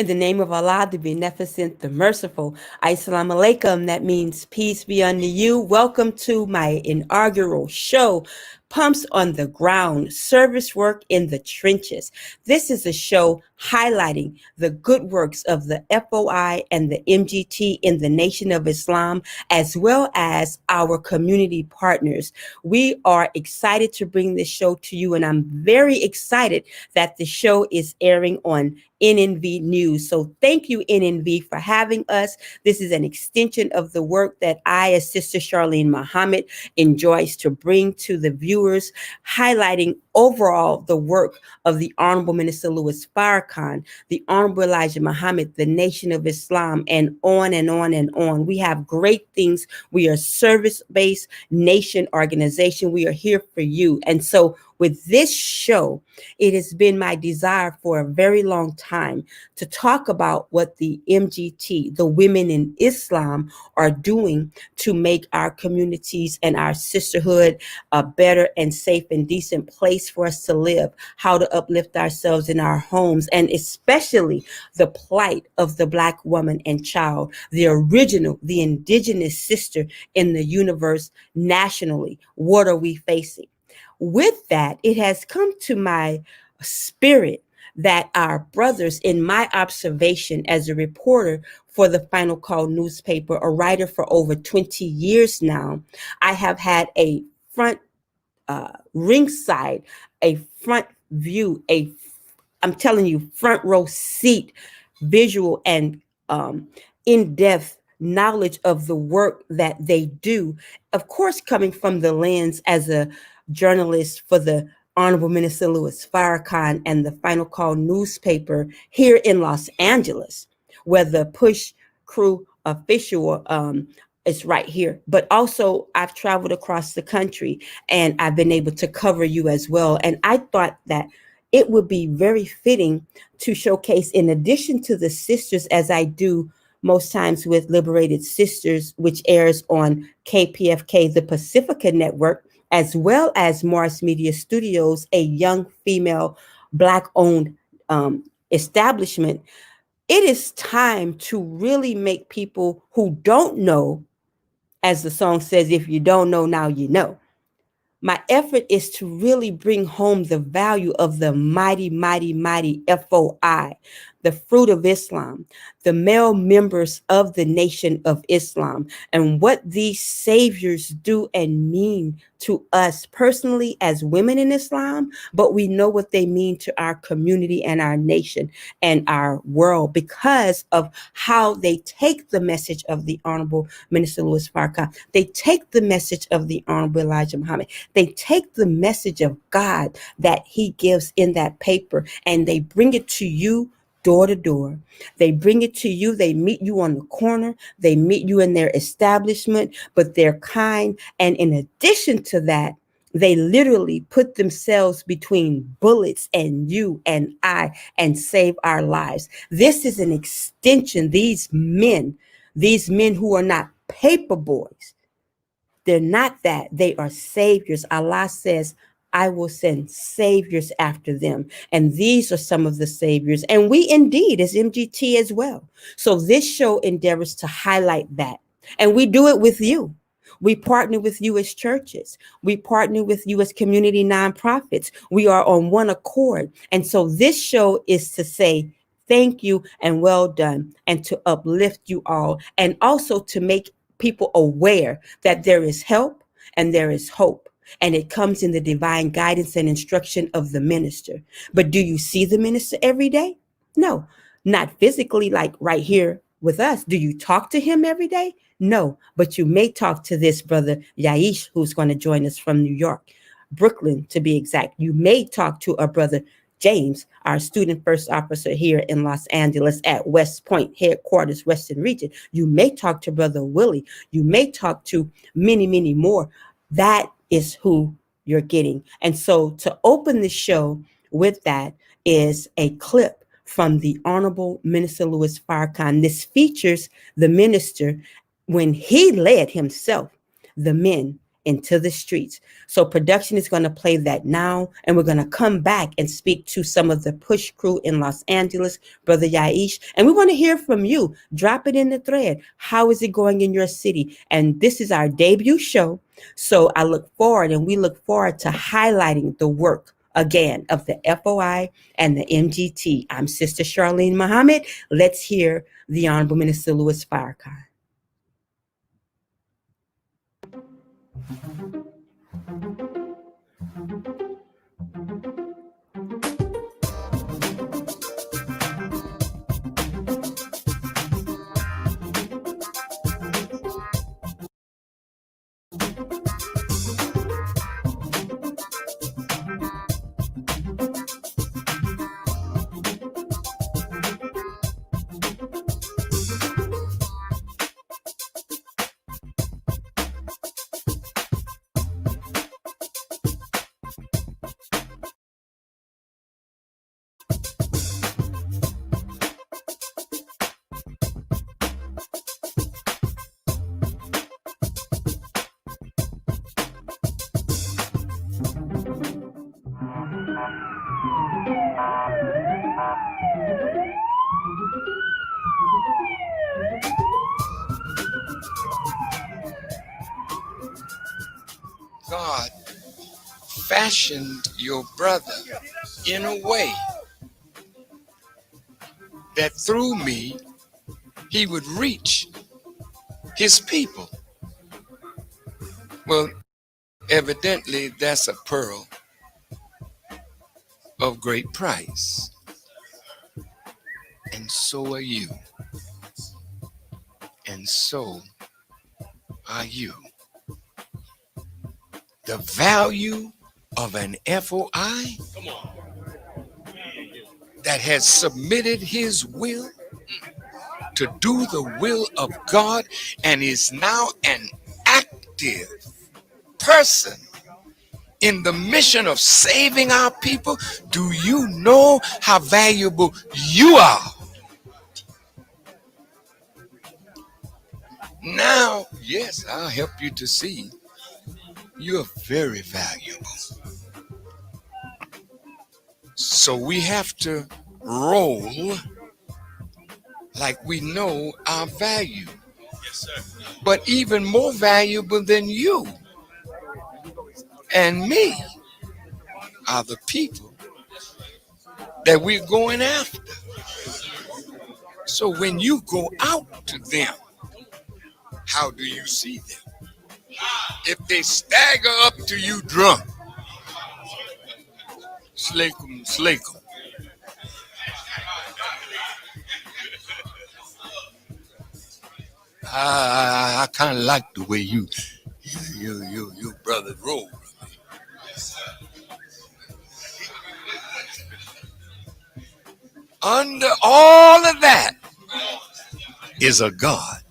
In the name of Allah, the Beneficent, the Merciful. Assalamu alaikum. That means peace be unto you. Welcome to my inaugural show, Pumps on the Ground, Service Work in the Trenches. This is a show highlighting the good works of the FOI and the MGT in the Nation of Islam, as well as our community partners. We are excited to bring this show to you, and I'm very excited that the show is airing on NNV News. So thank you, NNV, for having us. This is an extension of the work that I, as Sister Charlene Muhammad, enjoys to bring to the viewers, highlighting overall the work of the Honorable Minister Louis Farrakhan, the Honorable Elijah Muhammad, the Nation of Islam, and on and on and on. We have great things. We are service-based nation organization. We are here for you. And so with this show, it has been my desire for a very long time to talk about what the MGT, the Women in Islam, are doing to make our communities and our sisterhood a better and safe and decent place for us to live, how to uplift ourselves in our homes, and especially the plight of the Black woman and child, the original, the indigenous sister in the universe nationally. What are we facing? With that, it has come to my spirit that our brothers, in my observation as a reporter for the Final Call newspaper, a writer for over 20 years now, I have had a front ringside, a front view, I'm telling you, front row seat visual and in-depth knowledge of the work that they do. Of course, coming from the lens as a journalist for the Honorable Minister Louis Farrakhan and the Final Call newspaper here in Los Angeles, where the Push Crew official is right here. But also, I've traveled across the country and I've been able to cover you as well. And I thought that it would be very fitting to showcase, in addition to the sisters, as I do most times with Liberated Sisters, which airs on KPFK, the Pacifica Network, as well as Morris Media Studios, a young female Black-owned establishment. It is time to really make people who don't know, as the song says, if you don't know, now you know. My effort is to really bring home the value of the mighty, mighty, mighty FOI, the Fruit of Islam, the male members of the Nation of Islam, and what these saviors do and mean to us personally as women in Islam, but we know what they mean to our community and our nation and our world because of how they take the message of the Honorable Minister Louis Farrakhan. They take the message of the Honorable Elijah Muhammad. They take the message of God that he gives in that paper, and they bring it to you door to door. They bring it to you. They meet you on the corner. They meet you in their establishment, but they're kind. And in addition to that, they literally put themselves between bullets and you and I and save our lives. This is an extension. These men who are not paper boys, they're not that. They are saviors. Allah says, I will send saviors after them. And these are some of the saviors. And we indeed, as MGT as well. So this show endeavors to highlight that. And we do it with you. We partner with you as churches. We partner with you as community nonprofits. We are on one accord. And so this show is to say, thank you and well done, and to uplift you all, and also to make people aware that there is help and there is hope. And it comes in the divine guidance and instruction of the minister. But do you see the minister every day? No, not physically, like right here with us. Do you talk to him every day? No, but you may talk to this brother Yaish, who's going to join us from New York, Brooklyn to be exact. You may talk to a brother James, our student first officer here in Los Angeles at West Point headquarters, Western Region. You may talk to brother Willie. You may talk to many, many more. That is who you're getting. And so to open the show with that is a clip from the Honorable Minister Louis Farrakhan. This features the minister when he led himself, the men into the streets. So production is going to play that now, and we're going to come back and speak to some of the push crew in Los Angeles, Brother Yaish, and we want to hear from you. Drop it in the thread. How is it going in your city? And this is our debut show, so I look forward, and we look forward to highlighting the work again of the FOI and the MGT. I'm Sister Charlene Muhammad. Let's hear the Honorable Minister Louis Farrakhan. God fashioned your brother in a way that through me he would reach his people. Well, evidently that's a pearl of great price. And so are you. And so are you. The value of an FOI that has submitted his will to do the will of God and is now an active person in the mission of saving our people. Do you know how valuable you are? Now, yes, I'll help you to see you're very valuable. So we have to roll like we know our value. Yes, sir. But even more valuable than you and me are the people that we're going after. So when you go out to them, how do you see them? If they stagger up to you drunk, slake 'em, slake 'em. I kind of like the way you brothers roll. Under all of that is a God.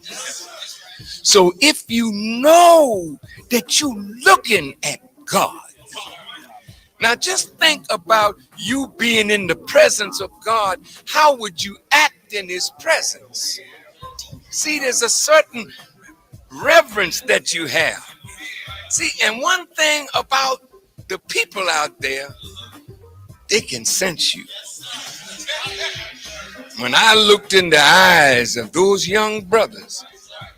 So if you know that you're looking at God, now just think about you being in the presence of God. How would you act in his presence? See, there's a certain reverence that you have. See, and one thing about the people out there, they can sense you. When I looked in the eyes of those young brothers,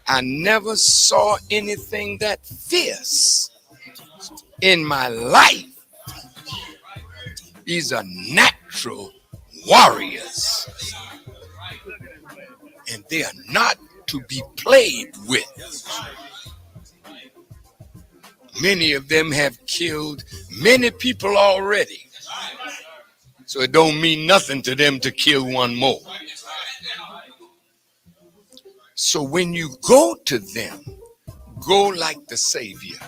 I never saw anything that fierce in my life. These are natural warriors, and they are not to be played with. Many of them have killed many people already, so it don't mean nothing to them to kill one more. So when you go to them, go like the Savior.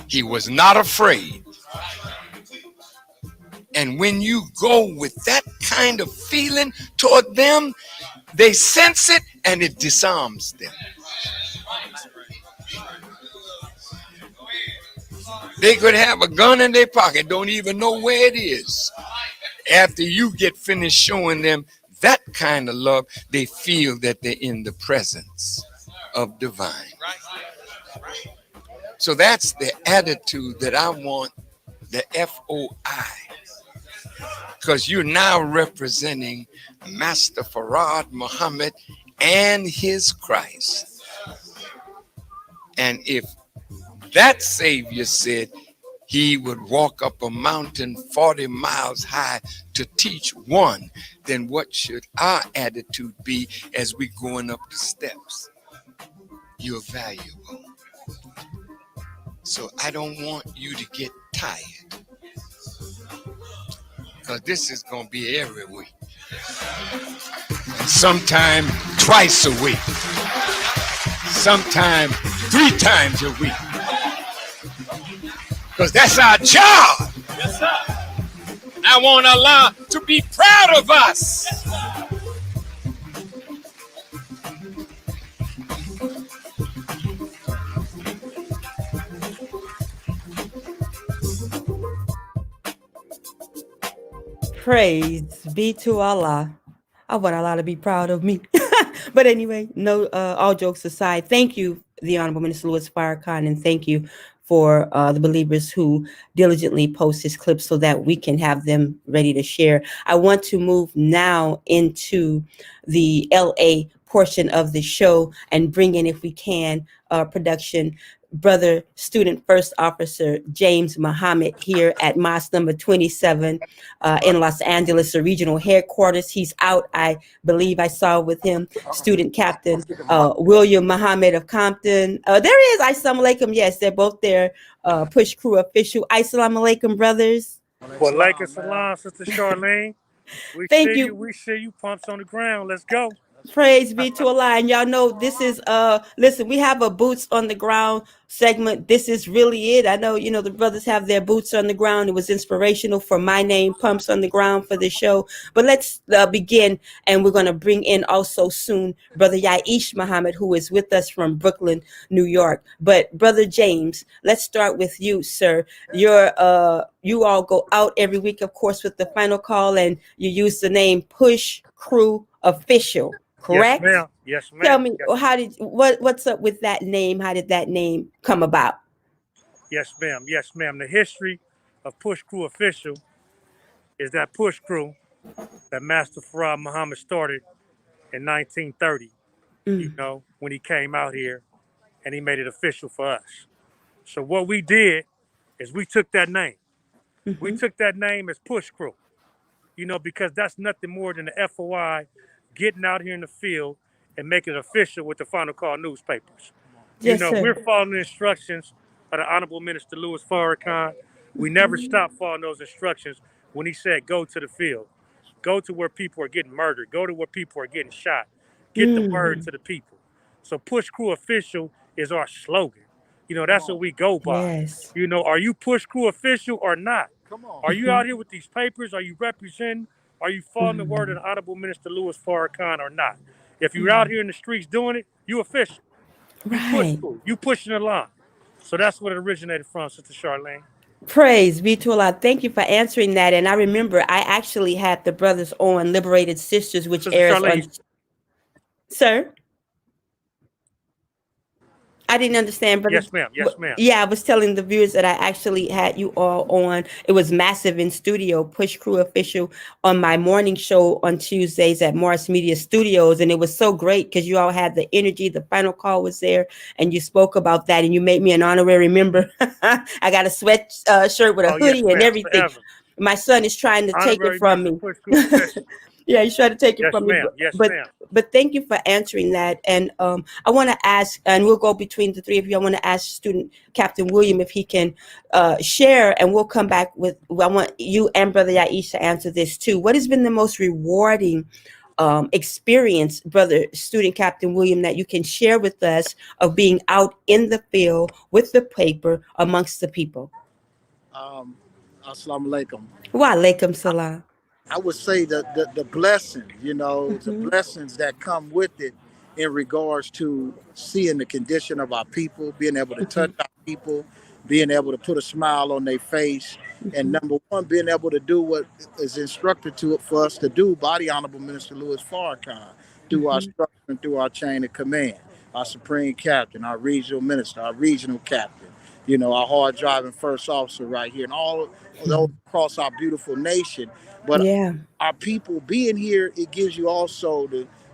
He was not afraid. And when you go with that kind of feeling toward them, they sense it and it disarms them. They could have a gun in their pocket, don't even know where it is. After you get finished showing them that kind of love, they feel that they're in the presence of divine. So that's the attitude that I want the FOI, because you're now representing Master Farad Muhammad and his Christ. And if that Savior said he would walk up a mountain 40 miles high to teach one, then what should our attitude be as we going up the steps? You're valuable. So I don't want you to get tired, because this is going to be every week. And sometime twice a week. Sometime 3 times a week. Because that's our job. Yes, sir. I want Allah to be proud of us. Praise be to Allah. I want Allah to be proud of me. But anyway, no, all jokes aside, thank you, the Honorable Minister Louis Farrakhan, and thank you for the believers who diligently post his clips so that we can have them ready to share. I want to move now into the LA portion of the show and bring in, if we can, production brother student first officer James Muhammad here at Mosque number 27 in Los Angeles, the regional headquarters. He's out, I believe I saw with him student captain William Muhammad of Compton. There is Assalamu alaikum. Yes, they're both there. Push crew official. Assalamu alaikum, brothers. Well, like us salam, Sister Charlene. Thank you. We see you. Pumps on the ground. Let's go. Praise be to Allah. And y'all know this is listen, we have a boots on the ground segment. This is really it. I know, you know, the brothers have their boots on the ground. It was inspirational for my name, Pumps on the Ground, for the show. But let's begin, and we're going to bring in also soon Brother Yaish Muhammad, who is with us from Brooklyn, New York. But Brother James, let's start with you, sir. You all go out every week, of course, with the final call, and you use the name Push Crew Official. Correct? Yes, ma'am. Yes, ma'am. Tell me, yes. What's up with that name? How did that name come about? Yes, ma'am. Yes, ma'am. The history of Push Crew Official is that Push Crew that Master Farad Muhammad started in 1930. You know, when he came out here and he made it official for us. So what we did is we took that name. We took that name as Push Crew. You know, because that's nothing more than the FOI getting out here in the field and making it official with the Final Call newspapers. Yes, you know, sir. We're following the instructions of the Honorable Minister Louis Farrakhan. We never stopped following those instructions when he said, go to the field, go to where people are getting murdered, go to where people are getting shot, get the word to the people. So Push Crew Official is our slogan. You know, that's what we go by. Yes. You know, are you Push Crew Official or not? Come on. Are you out here with these papers? Are you representing? Are you following the word of the Honorable Minister Louis Farrakhan or not? If you're out here in the streets doing it, you official. You push through. You pushing the line. So that's what it originated from, Sister Charlene. Praise be to Allah. Thank you for answering that. And I remember I actually had the brothers on Liberated Sisters, which Sister airs Charlene. on. Sir? I didn't understand, brother. Yes, ma'am. Yes, ma'am. Yeah, I was telling the viewers that I actually had you all on. It was massive in studio, Push Crew Official, on my morning show on Tuesdays at Morris Media Studios. And it was so great because you all had the energy. The final call was there, and you spoke about that, and you made me an honorary member. I got a sweat shirt with a hoodie and everything. Forever. My son is trying to take it from me. Yeah, he's trying to take it from me. Yes, but, ma'am. But thank you for answering that. And I want to ask, and we'll go between the three of you. I want to ask student Captain William if he can share, and we'll come back with, I want you and Brother Yaish to answer this too. What has been the most rewarding experience, Brother Student Captain William, that you can share with us of being out in the field with the paper amongst the people? Assalamu alaikum. Wa alaikum salam. I would say that the blessings, you know, the blessings that come with it in regards to seeing the condition of our people, being able to touch our people, being able to put a smile on their face, and number one, being able to do what is instructed for us to do by the Honorable Minister Louis Farrakhan through our structure and through our chain of command, our supreme captain, our regional minister, our regional captain. our hard driving first officer right here, and all of those across our beautiful nation. But Yeah. our people being here, it gives you also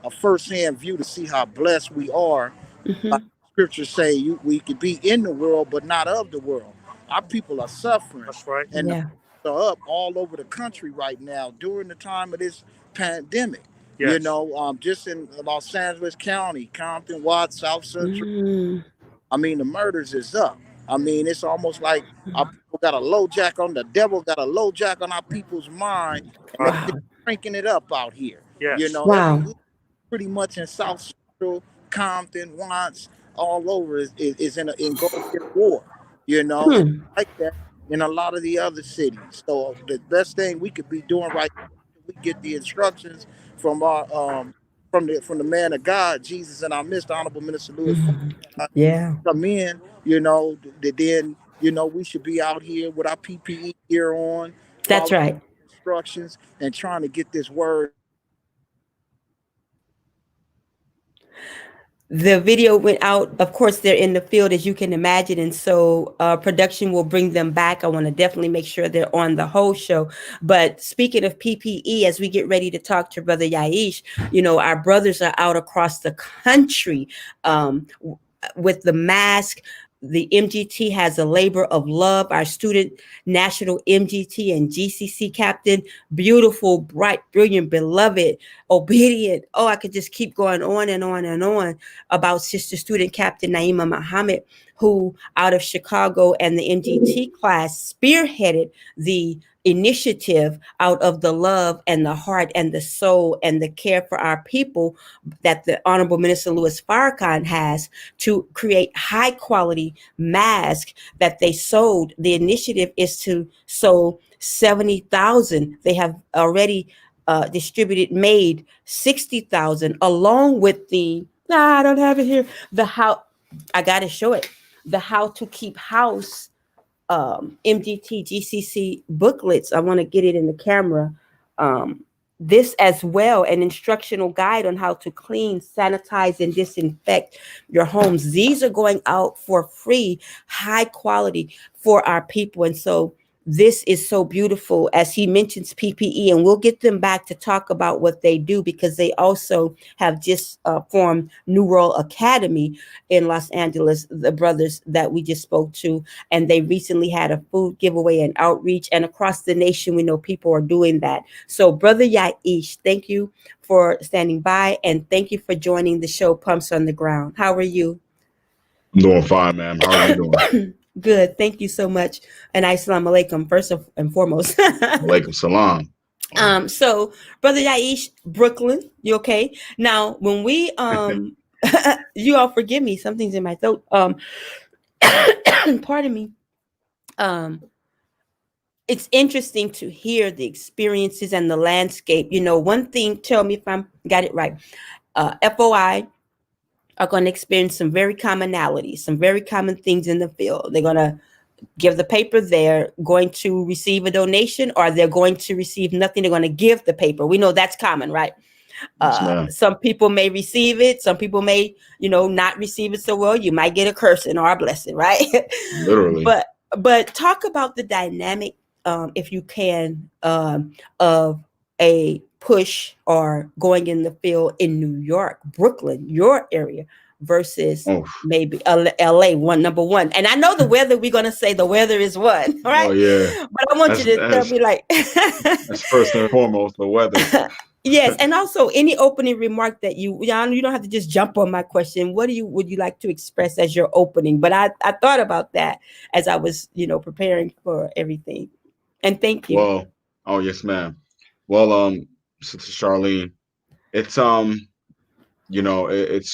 a first-hand view to see how blessed we are. Like Hmm. scriptures say, we could be in the world, but not of the world. Our people are suffering, That's right. and the Yeah. are up all over the country right now during the time of this pandemic. Yes. Just in Los Angeles County, Compton, Watts, South Central. Mm. I mean, the murders is up. I mean, it's almost like our people got a low jack on the devil, got a low jack on our people's mind, and they Wow. cranking it up out here. Yes. Every Wow. week, pretty much in South Central, Compton, Watts, all over is in go get war. And Hmm. like that in a lot of the other cities. So the best thing we could be doing right now, we get the instructions from our from the man of God, Jesus in our midst, the Honorable Minister Louis Mhm. Yeah. come in, then we should be out here with our PPE gear on, That's following right. instructions, and trying to get this word. The video went out. Of course, they're in the field, as you can imagine, and so production will bring them back. I want to definitely make sure they're on the whole show. But speaking of PPE, as we get ready to talk to Brother Yaish, our brothers are out across the country with the mask. The MGT has a labor of love. Our student national MGT and GCC captain, beautiful, bright, brilliant, beloved, obedient. Oh, I could just keep going on and on and on about Sister Student Captain Naima Muhammad, who out of Chicago and the MGT class spearheaded the initiative out of the love and the heart and the soul and the care for our people that the Honorable Minister Louis Farrakhan has to create high quality masks that they sold. The initiative is to sold 70,000. They have already distributed, made 60,000, along with I don't have it here. I got to show it. The How to Keep House MDT GCC booklets. I want to get it in the camera. This as well, an instructional guide on how to clean, sanitize, and disinfect your homes. These are going out for free, high quality for our people. And so this is so beautiful as he mentions PPE, and we'll get them back to talk about what they do, because they also have just formed New World Academy in Los Angeles, the brothers that we just spoke to, and they recently had a food giveaway and outreach, and across the nation we know people are doing that. So Brother Yaish, thank you for standing by, and thank you for joining the show Pumps on the Ground. How are you? I'm doing fine, ma'am. How are you doing? Good, thank you so much, and assalamu alaikum first and foremost. Alaikum salam. So Brother Yaish, Brooklyn, you okay? Now when we you all forgive me, something's in my throat. Pardon me. It's interesting to hear the experiences and the landscape. One thing, tell me if I'm got it right. FOI are going to experience some very commonalities, some very common things in the field. They're going to give the paper, they're going to receive a donation, or they're going to receive nothing. They're going to give the paper. We know that's common, right? Yes, ma'am. Some people may receive it, some people may not receive it so well. You might get a cursing or a blessing, right? Literally. but talk about the dynamic, if you can, of a push or going in the field in New York, Brooklyn, your area, versus Oh, maybe LA, number one. And I know the weather, we're going to say the weather is one, right? oh yeah. But I want you to tell me, like, That's first and foremost the weather. yes, and also any opening remark that you don't have to just jump on my question. What would you like to express as your opening? But I thought about that as I was preparing for everything. And thank you. Well, oh yes, ma'am. Well, Sister Charlene, it's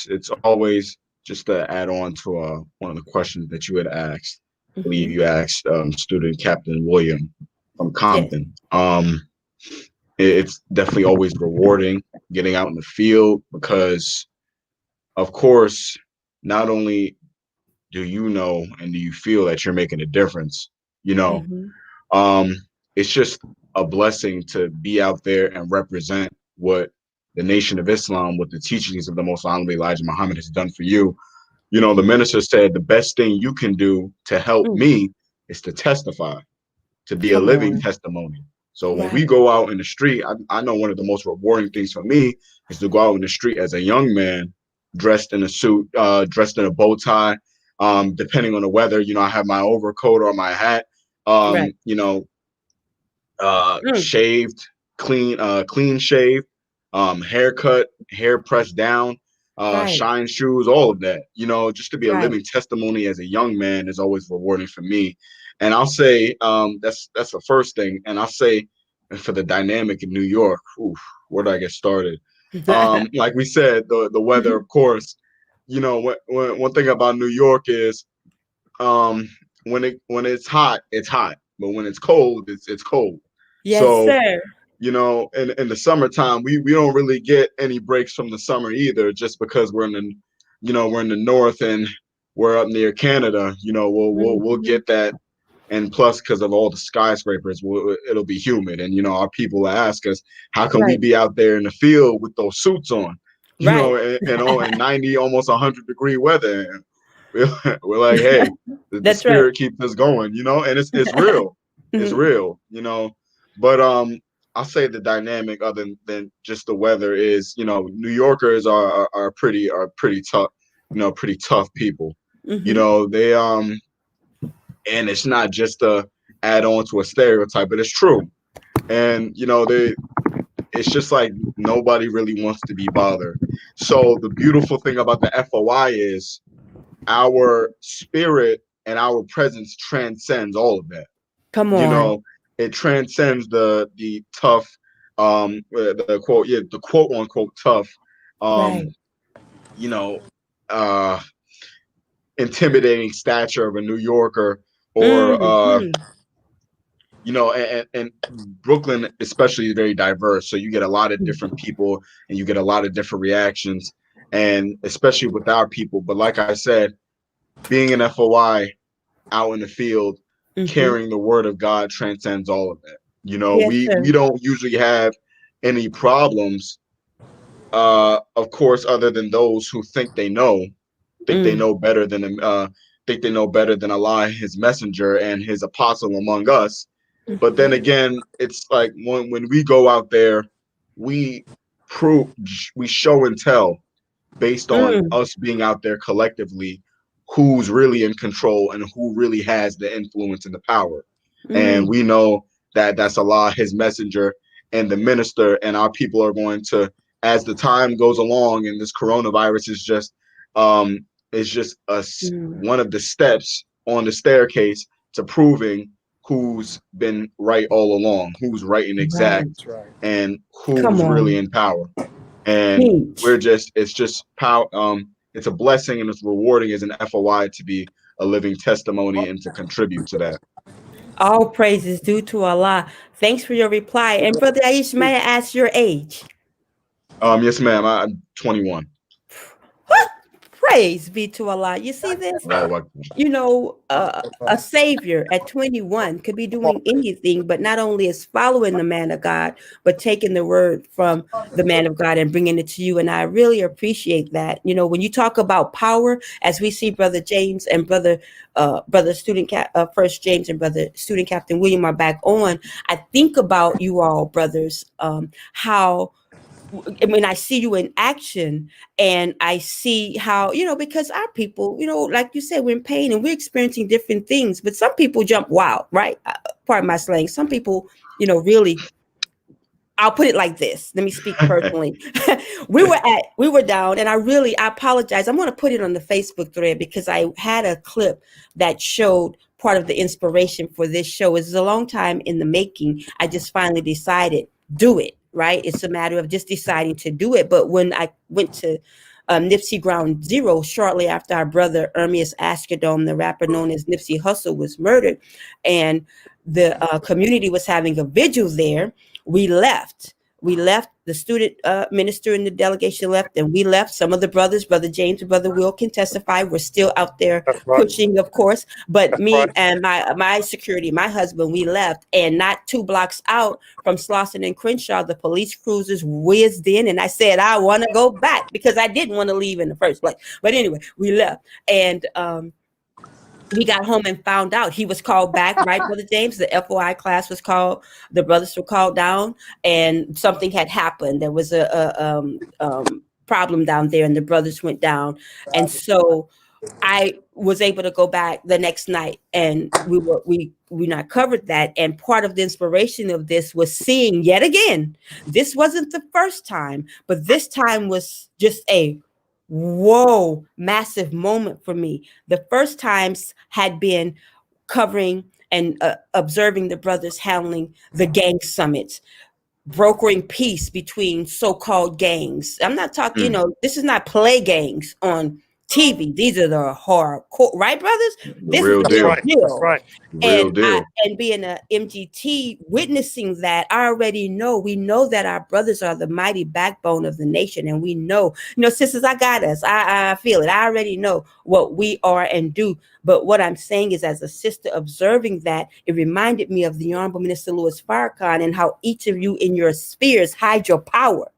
it's always just to add on to one of the questions that you had asked. I believe you asked student Captain William from Yes. Compton. It's definitely always rewarding getting out in the field because, of course, not only do you know and do you feel that you're making a difference, you know, Mhm. it's just a blessing to be out there and represent what the Nation of Islam, what the teachings of the Most Honorable Elijah Muhammad has done for you. You know, the minister said the best thing you can do to help Mm. me is to testify, to be a Come living on. testimony. So when we Right. go out in the street, I know one of the most rewarding things for me is to go out in the street as a young man, dressed in a suit, dressed in a bow tie. Depending on the weather, you know, I have my overcoat or my hat. Right. You know, Mm. shaved, clean shaved, haircut, hair pressed down, Right. shine shoes, all of that. You know, just to be a Right. living testimony as a young man is always rewarding for me. And I'll say that's the first thing. And I'll say for the dynamic in New York, oof, where do I get started? Like we said, the weather, of course. You know, one thing about New York is um, when it's hot, it's hot, but when it's cold, it's cold. Yes, So sir. you know, in the summertime, we don't really get any breaks from the summer either, just because we're in the, you know, we're in the north and we're up near Canada. You know, we'll Mhm. get that, and plus because of all the skyscrapers, it'll be humid, and you know, our people ask us, how can we Right. be out there in the field with those suits on? You know, Right. and 90, almost 100-degree weather. And we're like, hey, the That's right. spirit keeps us going, you know, and it's real, it's Mhm. real, you know. But I'll say the dynamic other than just the weather is, you know, New Yorkers are pretty tough, you know, pretty tough people. You Mhm. know, they and it's not just a add on to a stereotype, but it's true. And you know, it's just like nobody really wants to be bothered. So the beautiful thing about the FOI is our spirit and our presence transcends all of that. Come You on. know, it transcends the tough, the quote unquote tough, um, Right. you know, uh, intimidating stature of a New Yorker, or Mhm. you know, and Brooklyn especially is very diverse. So you get a lot of different people and you get a lot of different reactions, and especially with our people. But like I said, being an FOI out in the field, Mhm. carrying the word of God transcends all of that. You know, Yes, we sir. don't usually have any problems, of course, other than those who think they Mm. know better than think they know better than Allah, his messenger, and his apostle among us. But then again, it's like when we go out there, we prove, we show and tell based on Mm. us being out there collectively who's really in control and who really has the influence and the power. And Mm. we know that that's Allah, his messenger, and the minister, and our people are going to, as the time goes along and this coronavirus is just Mm. one of the steps on the staircase to proving who's been right all along, who's right and Right. exact, That's right. and Come who's really on. in power. And Teach. it's just power. It's a blessing and it's rewarding as an FOI to be a living testimony and to contribute to that. All praise is due to Allah. Thanks for your reply. And Brother Aish, may I ask your age? Yes, ma'am. I'm 21. Praise be to Allah. You see this? Oh, what? A savior at 21 could be doing anything, but not only is following the man of God, but taking the word from the man of God and bringing it to you. And I really appreciate that. You know, when you talk about power, as we see Brother James and Brother First James and Brother Student Captain William are back on, I think about you all, brothers, how when I see you in action and I see how, because our people, like you said, we're in pain and we're experiencing different things, but some people jump wild, right? Pardon my slang. Some people, really, I'll put it like this. Let me speak personally. We were down and I apologize. I'm going to put it on the Facebook thread because I had a clip that showed part of the inspiration for this show. It's a long time in the making. I just finally decided, do it, right? It's a matter of just deciding to do it. But when I went to Nipsey Ground Zero shortly after our brother Ermias Askedome, the rapper known as Nipsey Hussle, was murdered, and the community was having a vigil there, we left. We left. The student minister and the delegation left, and we left. Some of the brothers, Brother James and Brother Will, can testify. We're still out there That's right. pushing, of course. But That's me right. and my security, my husband, we left. And not 2 blocks out from Slauson and Crenshaw, the police cruisers whizzed in. And I said, I want to go back because I didn't want to leave in the first place. But anyway, we left. And we got home and found out he was called back, right, Brother James? The FOI class was called, the brothers were called down, and something had happened. There was a problem down there, and the brothers went down. And so I was able to go back the next night, and we not covered that. And part of the inspiration of this was seeing yet again. This wasn't the first time, but this time was just a whoa, massive moment for me. The first times had been covering and observing the brothers handling the gang summits, brokering peace between so-called gangs. I'm not talking, this is not play gangs on TV. These are the hardcore, right, brothers? This Real is deal. Right. That's right. Real deal. And being a MGT, witnessing that, I already know. We know that our brothers are the mighty backbone of the nation, and we know, sisters, I got us. I feel it. I already know what we are and do. But what I'm saying is, as a sister observing that, it reminded me of the Honorable Minister Louis Farrakhan and how each of you in your spheres hide your power.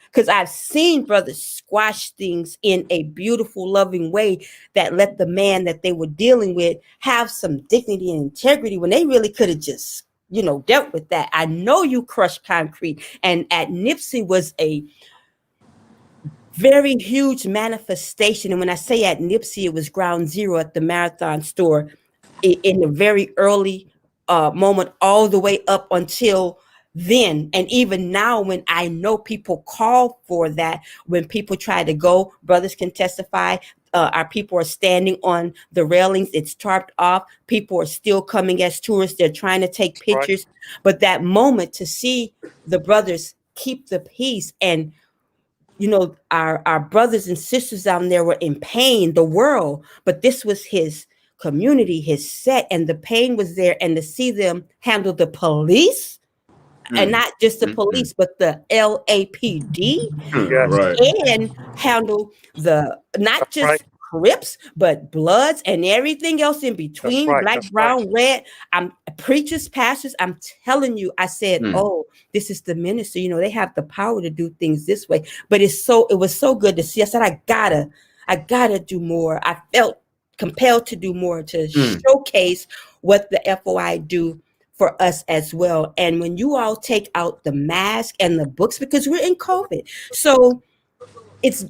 Because I've seen brothers squash things in a beautiful, loving way that let the man that they were dealing with have some dignity and integrity when they really could have just, dealt with that. I know you crushed concrete. And at Nipsey was a very huge manifestation. And when I say at Nipsey, it was ground zero at the Marathon store in the very early moment, all the way up until then. And even now, when I know people call for that, when people try to go, brothers can testify, our people are standing on the railings, it's tarped off, people are still coming as tourists, they're trying to take pictures. Right. But that moment to see the brothers keep the peace, and our brothers and sisters down there were in pain, the world, but this was his community, his set, and the pain was there. And to see them handle the police, and not just the police, but the LAPD, Yes. and handle the not just Crips, but Bloods and everything else in between, black, brown, red. I'm preachers, pastors. I'm telling you, I said, oh, this is the minister. They have the power to do things this way. But it was so good to see. I said, I gotta do more. I felt compelled to do more, to showcase what the FOI do for us as well. And when you all take out the mask and the books, because we're in COVID, so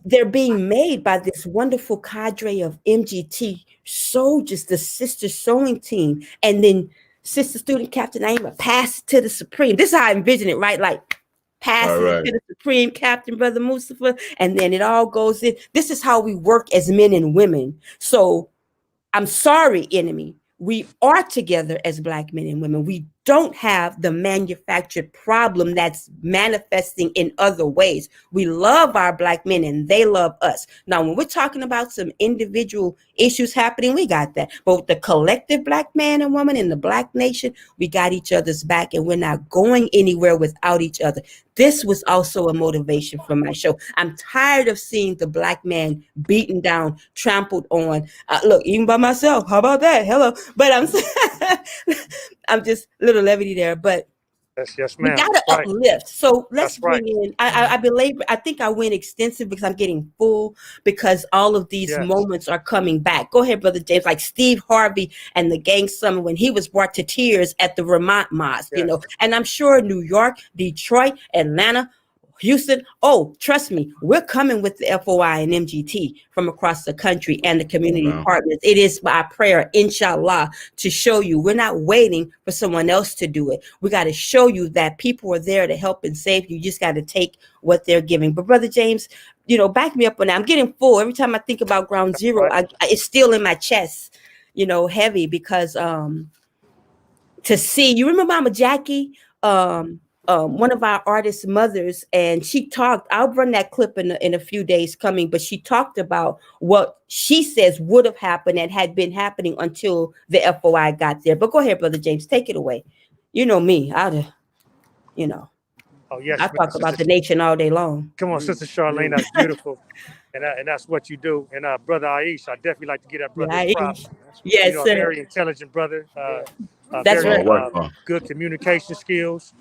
they're being made by this wonderful cadre of MGT soldiers, the sister sewing team, and then sister student captain Aima pass it to the Supreme. This is how I envision it, right? Like pass it to the Supreme Captain, Brother Mustafa, and then it all goes in. This is how we work as men and women. So I'm sorry, enemy. We are together as Black men and women. We don't have the manufactured problem that's manifesting in other ways. We love our Black men and they love us. Now, when we're talking about some individual issues happening, we got that. But with the collective Black man and woman in the Black nation, we got each other's back, and we're not going anywhere without each other. This was also a motivation for my show. I'm tired of seeing the Black man beaten down, trampled on. Look, even by myself. How about that? Hello. But I'm just a little levity there, but yes, ma'am. We gotta uplift. So let's bring in. I think I went extensive because I'm getting full, because all of these moments are coming back. Go ahead, Brother James. Like Steve Harvey and the gang summit when he was brought to tears at the Vermont Mosque, and I'm sure New York, Detroit, Atlanta, Houston. Oh, trust me, we're coming with the FOI and MGT from across the country and the community partners. It is my prayer, inshallah, to show you we're not waiting for someone else to do it. We got to show you that people are there to help and save you. You just got to take what they're giving. But Brother James, back me up on that. I'm getting full. Every time I think about Ground Zero, it's still in my chest, heavy, because to see, you remember Mama Jackie? One of our artists' mothers, and she talked, I'll run that clip in a few days coming, but she talked about what she says would have happened and had been happening until the FOI got there. But go ahead, Brother James, take it away. You know me, Oh yes, I man. talk about the nation all day long. Come on, Sister Charlene, that's beautiful, and that's what you do. And brother Aish, I definitely like to give that brother his Yeah, props. You yes, know, a sir. very intelligent brother, That's very Well, right. welcome. good communication skills.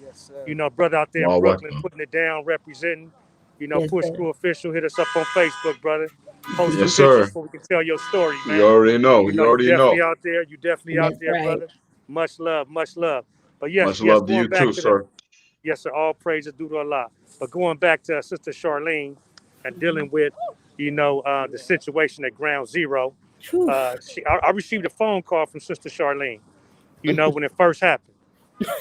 You know, brother out there in Well, Brooklyn welcome. putting it down, representing. You know, Yes, Push sir. Crew Official, hit us up on Facebook, brother. Post some Yes, pictures sir. so we can tell your story, You man. already know. You You know, you already definitely know. out there. You definitely out That's there, right. brother. Much love, much love. But yes, Much yes, love to going you back too, to the sir. yes, sir. All praises due to Allah. But going back to Sister Charlene and dealing with, the situation at Ground Zero, Whew. I received a phone call from Sister Charlene, when it first happened.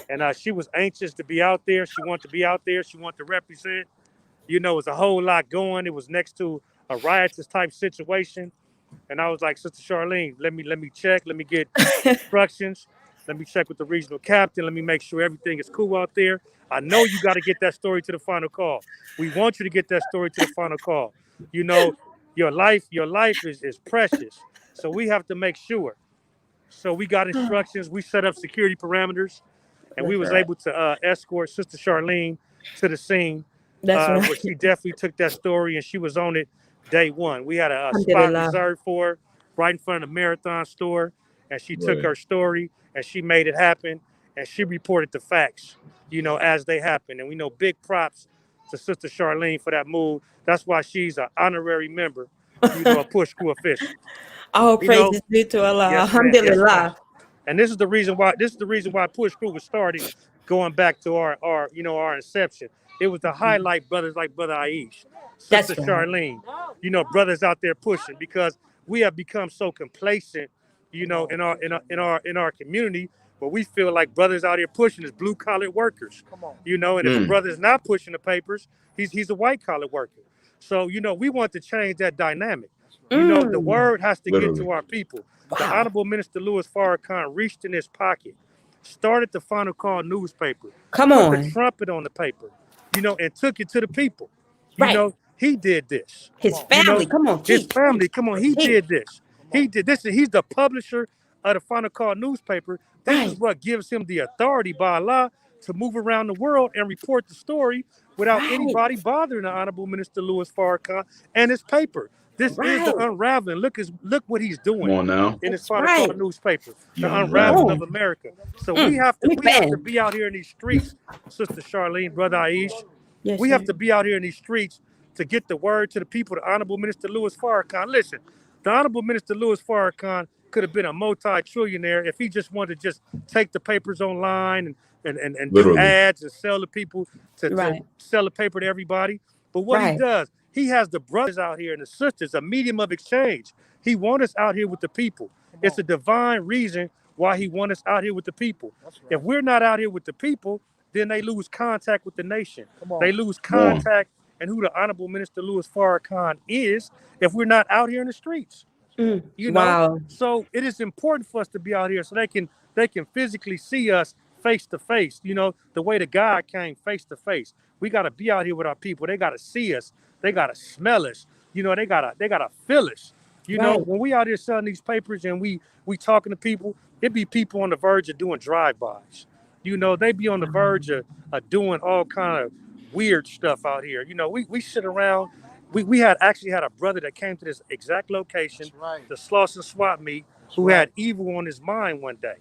And she was anxious to be out there. She wanted to be out there. She wanted to represent. It was a whole lot going. It was next to a riotous type situation. And I was like, Sister Charlene, let me check. Let me get instructions. Let me check with the regional captain. Let me make sure everything is cool out there. I know you got to get that story to the final call. We want you to get that story to the final call. You know, your life is precious. So we have to make sure. So we got instructions. We set up security parameters, and we That's was right. able to escort Sister Charlene to the scene, That's where right. she definitely took that story and she was on it day one. We had a spot Alhamdulillah. reserved for her right in front of the Marathon store, and she took Right. her story and she made it happen, and she reported the facts, as they happened. And we know big props to Sister Charlene for that move. That's why she's an honorary member, a Push Crew official. All You know, praises due to Allah. yes, ma'am. Yes, ma'am. Alhamdulillah. And this is the reason why Push Crew was started, going back to our inception. It was to highlight brothers like Brother Aish, Sister That's right. Charlene, brothers out there pushing, because we have become so complacent, in our community, where we feel like brothers out here pushing is blue collar workers. And if a Mm, brother is not pushing the papers, he's a white collar worker. So, we want to change that dynamic. The Mm. word has to get literally. to our people. The Wow. Honorable Minister Louis Farrakhan reached in his pocket, started the Final Call newspaper, Come put the on. trumpet on the paper, and took it to the people. Right. He did this. His You family. know, Come on. his Teach. family, come on, he Teach. did this. He did this. He's the publisher of the Final Call newspaper. This is Right. what gives him the authority by Allah to move around the world and report the story without Right. anybody bothering the Honorable Minister Louis Farrakhan and his paper. This is the Right. unraveling. Look what he's Come doing on now. in his That's Final Call right. newspaper, The the Come unraveling of unraveling. on. America. So we Mm. have to Let me we have to fan. be out here in these streets, Sister Charlene, Brother Aish. Yes, We have sir. to be out here in these streets to get the word to the people. The Honorable Minister Louis Farrakhan. Listen, the Honorable Minister Louis Farrakhan could have been a multi-trillionaire if he just wanted to just take the papers online and do Literally. ads and sell the people to Right. sell the paper to everybody. But what he Right. does, he has the brothers out here and the sisters, a medium of exchange. He wants us out here with the people. It's a divine reason why he wants us out here with the people. If we're not out here with the people, then they lose contact with the nation. They lose Come on. contact and who the Honorable Minister Louis Farrakhan is if we're not out here in the streets. Mm. You know, Wow. so it is important for us to be out here so they can physically see us face to face. The way the God came face to face. We got to be out here with our people. They got to see us. They got to smell us. They gotta feel us. Right. When we out here selling these papers and we talking to people, it be people on the verge of doing drive-bys. They be on the verge of doing all kind of weird stuff out here. We sit around. We had actually had a brother that came to this exact location, the Slauson swap meet, who had evil on his mind one day.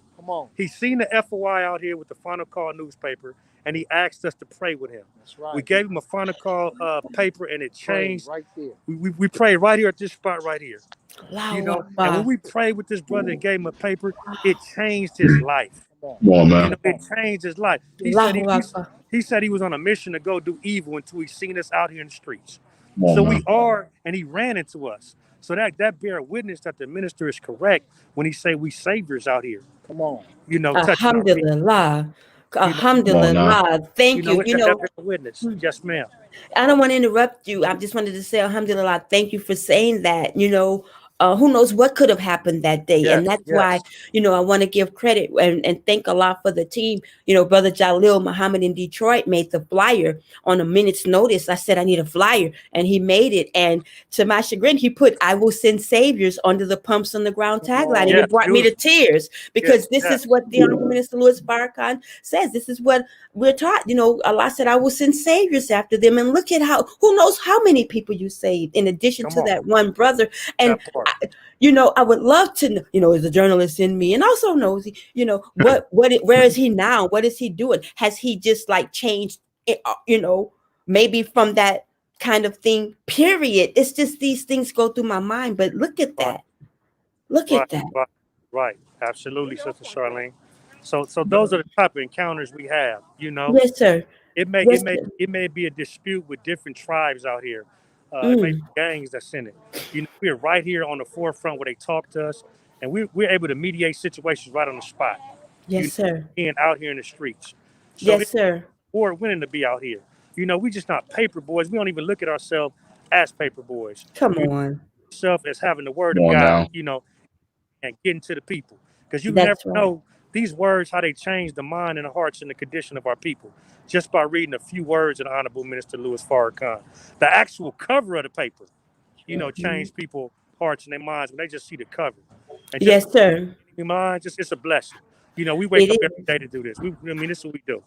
He seen the FOI out here with the Final Call newspaper, and he asked us to pray with him. We gave him a Final Call paper, and it changed. We prayed right here at this spot right here. Allahu And when Akbar. we prayed with this brother and gave him a paper, it changed his life. Come on, man. It changed his life. He said Allahu Akbar. he said he was on a mission to go do evil until he seen us out here in the streets. Come So on, we man. are, and he ran into us. So that bear witness that the minister is correct when he say we saviors out here. Touching our people. Alhamdulillah. You know, Come on now. Alhamdulillah. Thank you. that bear witness. Yes, ma'am. I don't want to interrupt you. I just wanted to say, Alhamdulillah, thank you for saying that. who knows what could have happened that day. And Yes, that's why, yes. I want to give credit and thank a lot for the team. Brother Jalil Muhammad in Detroit made the flyer on a minute's notice. I said, I need a flyer. And he made it. And to my chagrin, he put, I will send saviors under the pumps on the ground tagline. And Yes, it brought me to beautiful. tears Yes, because this is yes. what the Honorable Minister Louis Farrakhan says. This is what we're taught. Allah said, I will send saviors after them. And look at who knows how many people you saved in addition Come to on. that one brother. And That part. I would love to know, is a journalist in me, and also knows, where is he now? What is he doing? Has he just like changed, maybe from that kind of thing, period. It's just these things go through my mind, but look at Right, that. Look right, at that. right, right. Absolutely, Sister Charlene. So those are the type of encounters we have. Yes, sir. It may it Yes, may sir. it may be a dispute with different tribes out here. It may be Mm, gangs that's in it. We're right here on the forefront where they talk to us, and we're able to mediate situations right on the spot. You know, yes, sir. being out here in the streets. So Yes, it's sir. award winning to be out here. We just not paper boys. We don't even look at ourselves as paper boys. Come We on. ourselves as having the word Come of on God, now. and getting to the people. Because you never That's right. know these words, how they change the mind and the hearts and the condition of our people. Just by reading a few words of the Honorable Minister Louis Farrakhan. The actual cover of the paper, Mhm. change people's hearts and their minds when they just see the cover. And just Yes, sir. minds, it's a blessing. We wake up It every is. day to do this. This is what we do.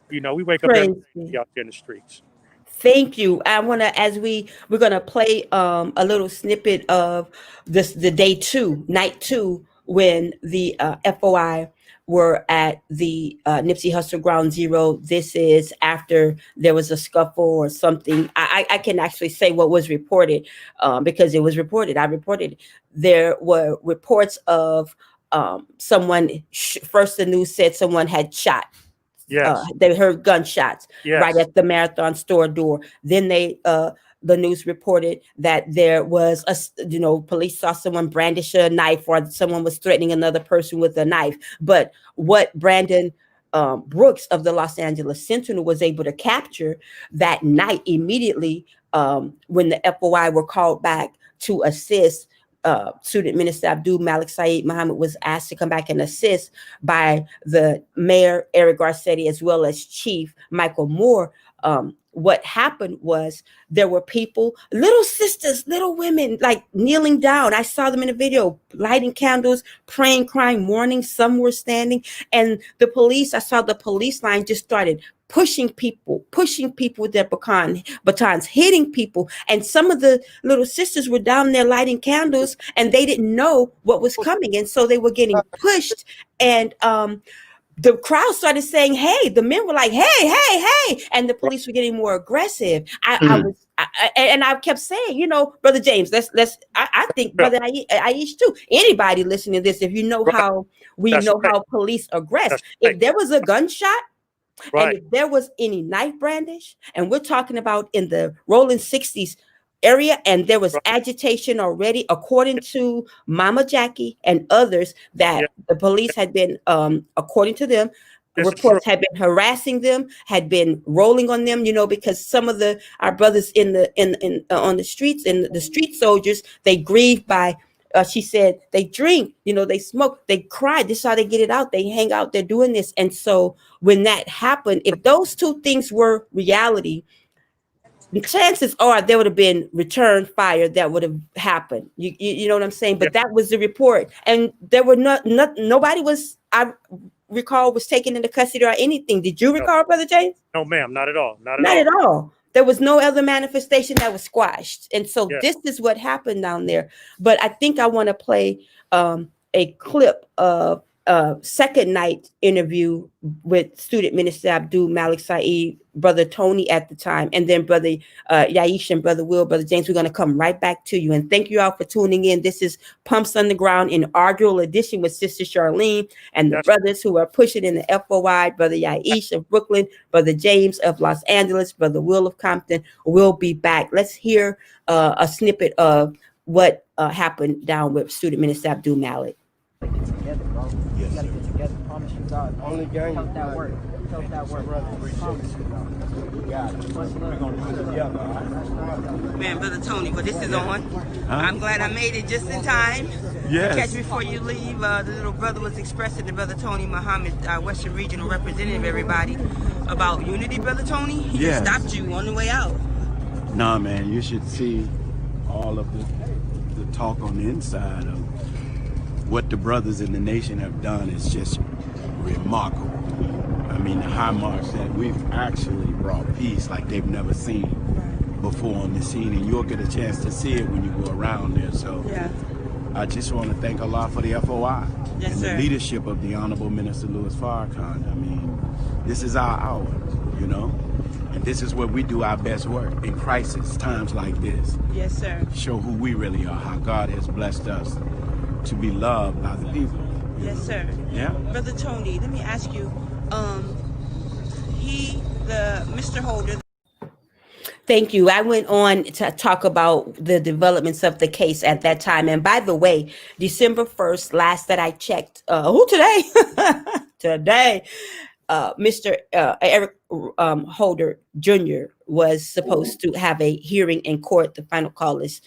We wake up every Praise day to be me. out there in the streets. Thank you. I want to, as we're gonna play a little snippet of the day two, night two, when the FOI were at the Nipsey Hussle Ground Zero. This is after there was a scuffle or something. I can actually say what was reported because it was reported. I reported it. There were reports of someone. First, the news said someone had shot. Yes, They heard gunshots right yes, at the Marathon store door. Then the news reported that there was police saw someone brandish a knife or someone was threatening another person with a knife. But what Brandon Brooks of the Los Angeles Sentinel was able to capture that night immediately when the FOI were called back to assist. Student Minister Abdul Malik Saeed Muhammad was asked to come back and assist by the Mayor Eric Garcetti as well as Chief Michael Moore. What happened was there were people, little sisters, little women, like kneeling down. I saw them in a video, lighting candles, praying, crying, mourning. Some were standing, and I saw the police line just started pushing people with their batons, hitting people. And some of the little sisters were down there lighting candles and they didn't know what was coming. And so they were getting pushed. And the crowd started saying, hey, the men were like, hey, and the police were getting more aggressive. Mhm. And I kept saying, Brother James, I think yeah, Brother Aish too, anybody listening to this, if you know right. how we That's know right. how police aggress, That's right. if there was a gunshot, and Right. if there was any knife brandish, and we're talking about in the rolling 60s area, and there was Right. agitation already, according to Mama Jackie and others, Yeah. that the police had been, according to them, This is true. reports had been harassing them, had been rolling on them, because some of our brothers in on the streets, and the street soldiers, they grieve by she said they drink, they smoke, they cry. This is how they get it out. They hang out, they're doing this. And so when that happened, if those two things were reality, the chances are there would have been return fire that would have happened. You know what I'm saying? Yeah. But that was the report. And there were nobody was, I recall, was taken into custody or anything. Did you No, recall, Brother James? no, ma'am. Not at all. Not at Not at all. all. There was no other manifestation that was squashed. And so Yeah. this is what happened down there. But I think I want to play a clip of second night interview with Student Minister Abdul Malik Saeed, Brother Tony at the time, and then Brother Yaish and Brother Will, Brother James. We're going to come right back to you. And thank you all for tuning in. This is Pumps Underground in Argual Edition with Sister Charlene and the That's brothers who are pushing in the FOI, Brother Yaish of Brooklyn, Brother James of Los Angeles, Brother Will of Compton. We'll be back. Let's hear a snippet of what happened down with Student Minister Abdul Malik. Get together, bro. You gotta get together. Promise you, God. Only gang. Count that work. Man, Brother Tony, but this is on. I'm glad I made it just in time. Yes. Catch before you leave. The little brother was expressing to Brother Tony Muhammad, our Western Regional Representative, everybody, about unity, Brother Tony. He just stopped you on the way out. Nah, man, you should see all of the talk on the inside of what the brothers in the nation have done is just remarkable. I mean, the high marks that we've actually brought peace like they've never seen before on the scene, and you'll get a chance to see it when you go around there. So I just want to thank Allah for the FOI and the leadership of the Honorable Minister Louis Farrakhan. I mean, this is our hour, you know, and this is where we do our best work in crisis times like this. Yes, sir. Show who we really are, how God has blessed us to be loved by the people. Yes, sir. Yeah. Brother Tony, let me ask you, Mr. Holder. Thank you. I went on to talk about the developments of the case at that time. And by the way, December 1st, last that I checked, today? Today, Mr. Eric Holder Jr. was supposed to have a hearing in court. The final call is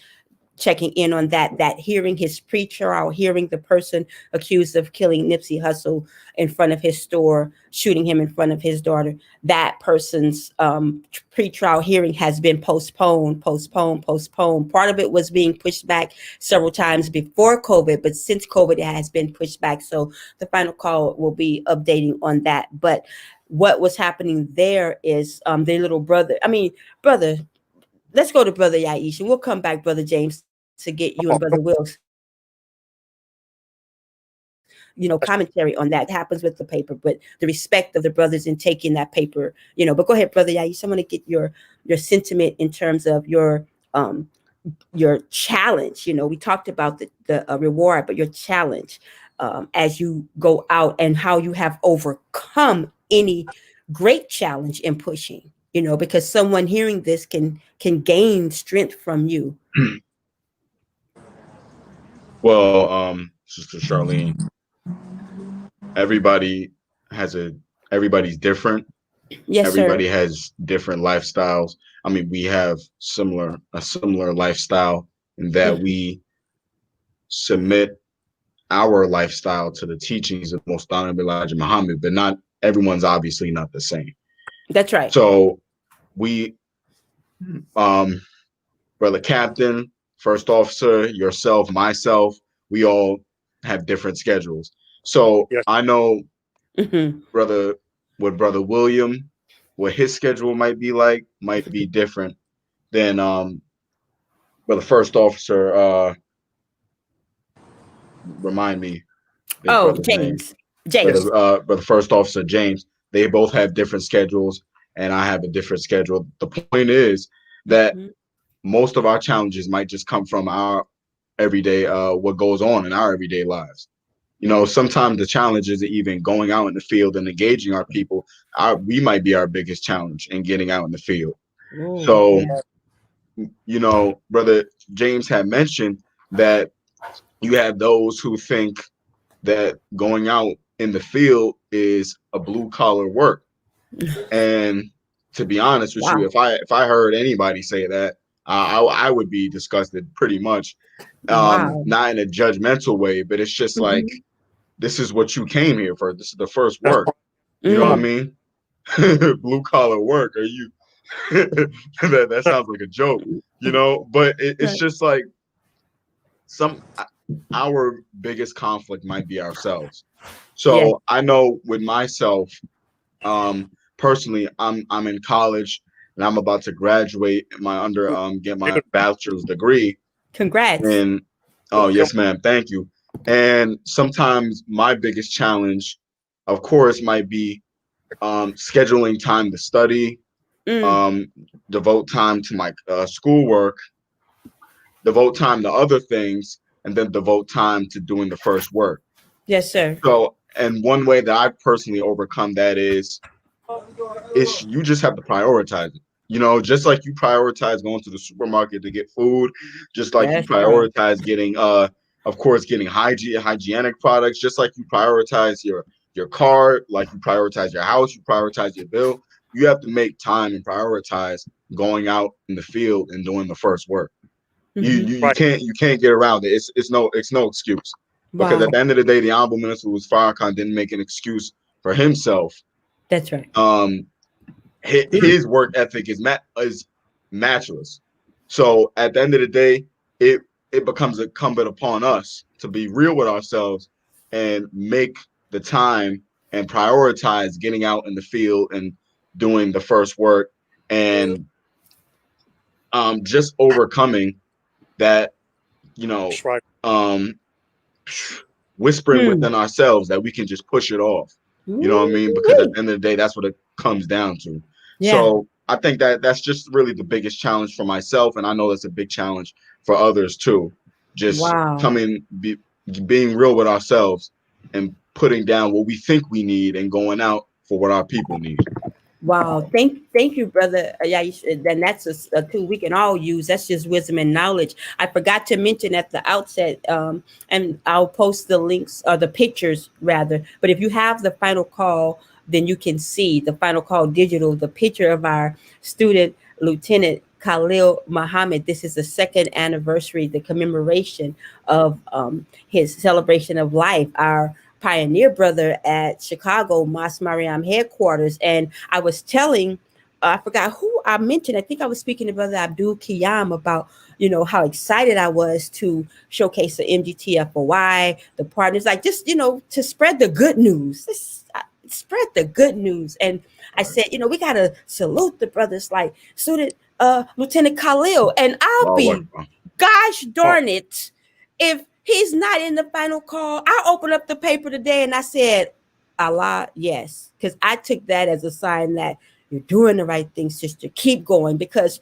checking in on that hearing, his pre-trial hearing, the person accused of killing Nipsey Hussle in front of his store, shooting him in front of his daughter. That person's pre-trial hearing has been postponed. Part of it was being pushed back several times before COVID, but since COVID, it has been pushed back. So the final call will be updating on that. But what was happening there is their little brother, let's go to Brother Yaish, and we'll come back, Brother James, to get you and Brother Will's, commentary on that. It happens with the paper, but the respect of the brothers in taking that paper, But go ahead, Brother Yaish. I want to get your sentiment in terms of your challenge. We talked about the reward, but your challenge as you go out and how you have overcome any great challenge in pushing. Because someone hearing this can gain strength from you. Well, Sister Charlene, everybody's different. Yes, Everybody sir. has different lifestyles. I mean, we have a similar lifestyle in that we submit our lifestyle to the teachings of Most Honorable Elijah Muhammad, but not everyone's obviously not the same. That's right. So we, Brother Captain, First Officer, yourself, myself, we all have different schedules. So I know Brother William, what his schedule might be different than Brother First Officer, remind me. James. Brother First Officer James. They both have different schedules, and I have a different schedule. The point is that most of our challenges might just come from our everyday, what goes on in our everyday lives. Sometimes the challenge isn't even going out in the field and engaging our people. We might be our biggest challenge in getting out in the field. So, Brother James had mentioned that you have those who think that going out in the field is a blue collar work. And to be honest with you, if I heard anybody say that, I would be disgusted pretty much. Not in a judgmental way, but it's just like, this is what you came here for. This is the first work. You know what I mean? Blue collar work. Are you? that sounds like a joke, but it's just like our biggest conflict might be ourselves. So I know with myself, personally, I'm in college and I'm about to graduate get my bachelor's degree. Congrats. And yes, ma'am. Thank you. And sometimes my biggest challenge, of course, might be scheduling time to study, devote time to my schoolwork, devote time to other things, and then devote time to doing the first work. Yes, sir. So, and one way that I personally overcome that is you just have to prioritize it. Just like you prioritize going to the supermarket to get food, just like you prioritize getting, of course, getting hygienic products, just like you prioritize your your car, like you prioritize your house, you prioritize your bill. You have to make time and prioritize going out in the field and doing the first work. Right. You can't get around it. It's no excuse, because Wow. at the end of the day, the honorable minister was Farrakhan didn't make an excuse for himself. That's right. Um, his work ethic is matchless. So at the end of the day, it becomes incumbent upon us to be real with ourselves and make the time and prioritize getting out in the field and doing the first work, and just overcoming that, you know, That's right. um, whispering Hmm. within ourselves that we can just push it off. You know what I mean? Because at Ooh-wee. the end of the day, that's what it comes down to. Yeah. So I think that that's just really the biggest challenge for myself, and I know that's a big challenge for others too. Just Wow. being real with ourselves and putting down what we think we need and going out for what our people need. Wow. Thank you, brother. Yeah, then that's a tool we can all use. That's just wisdom and knowledge. I forgot to mention at the outset, and I'll post the links or the pictures rather. But if you have the final call, then you can see the final call digital, the picture of our student, Lieutenant Khalil Muhammad. This is the second anniversary, the commemoration of his celebration of life. Our pioneer brother at Chicago Mas Mariam headquarters. And I was telling, I forgot who I mentioned. I think I was speaking to Brother Abdul Kiyam about, how excited I was to showcase the MGTFOI, the partners, like just, to spread the good news. Spread the good news. And I said, we got to salute the brothers like student Lieutenant Khalil. And I'll Wow, be, gosh darn it, if he's not in the final call. I opened up the paper today and I said, Allah, yes. Because I took that as a sign that you're doing the right thing, sister. Keep going. Because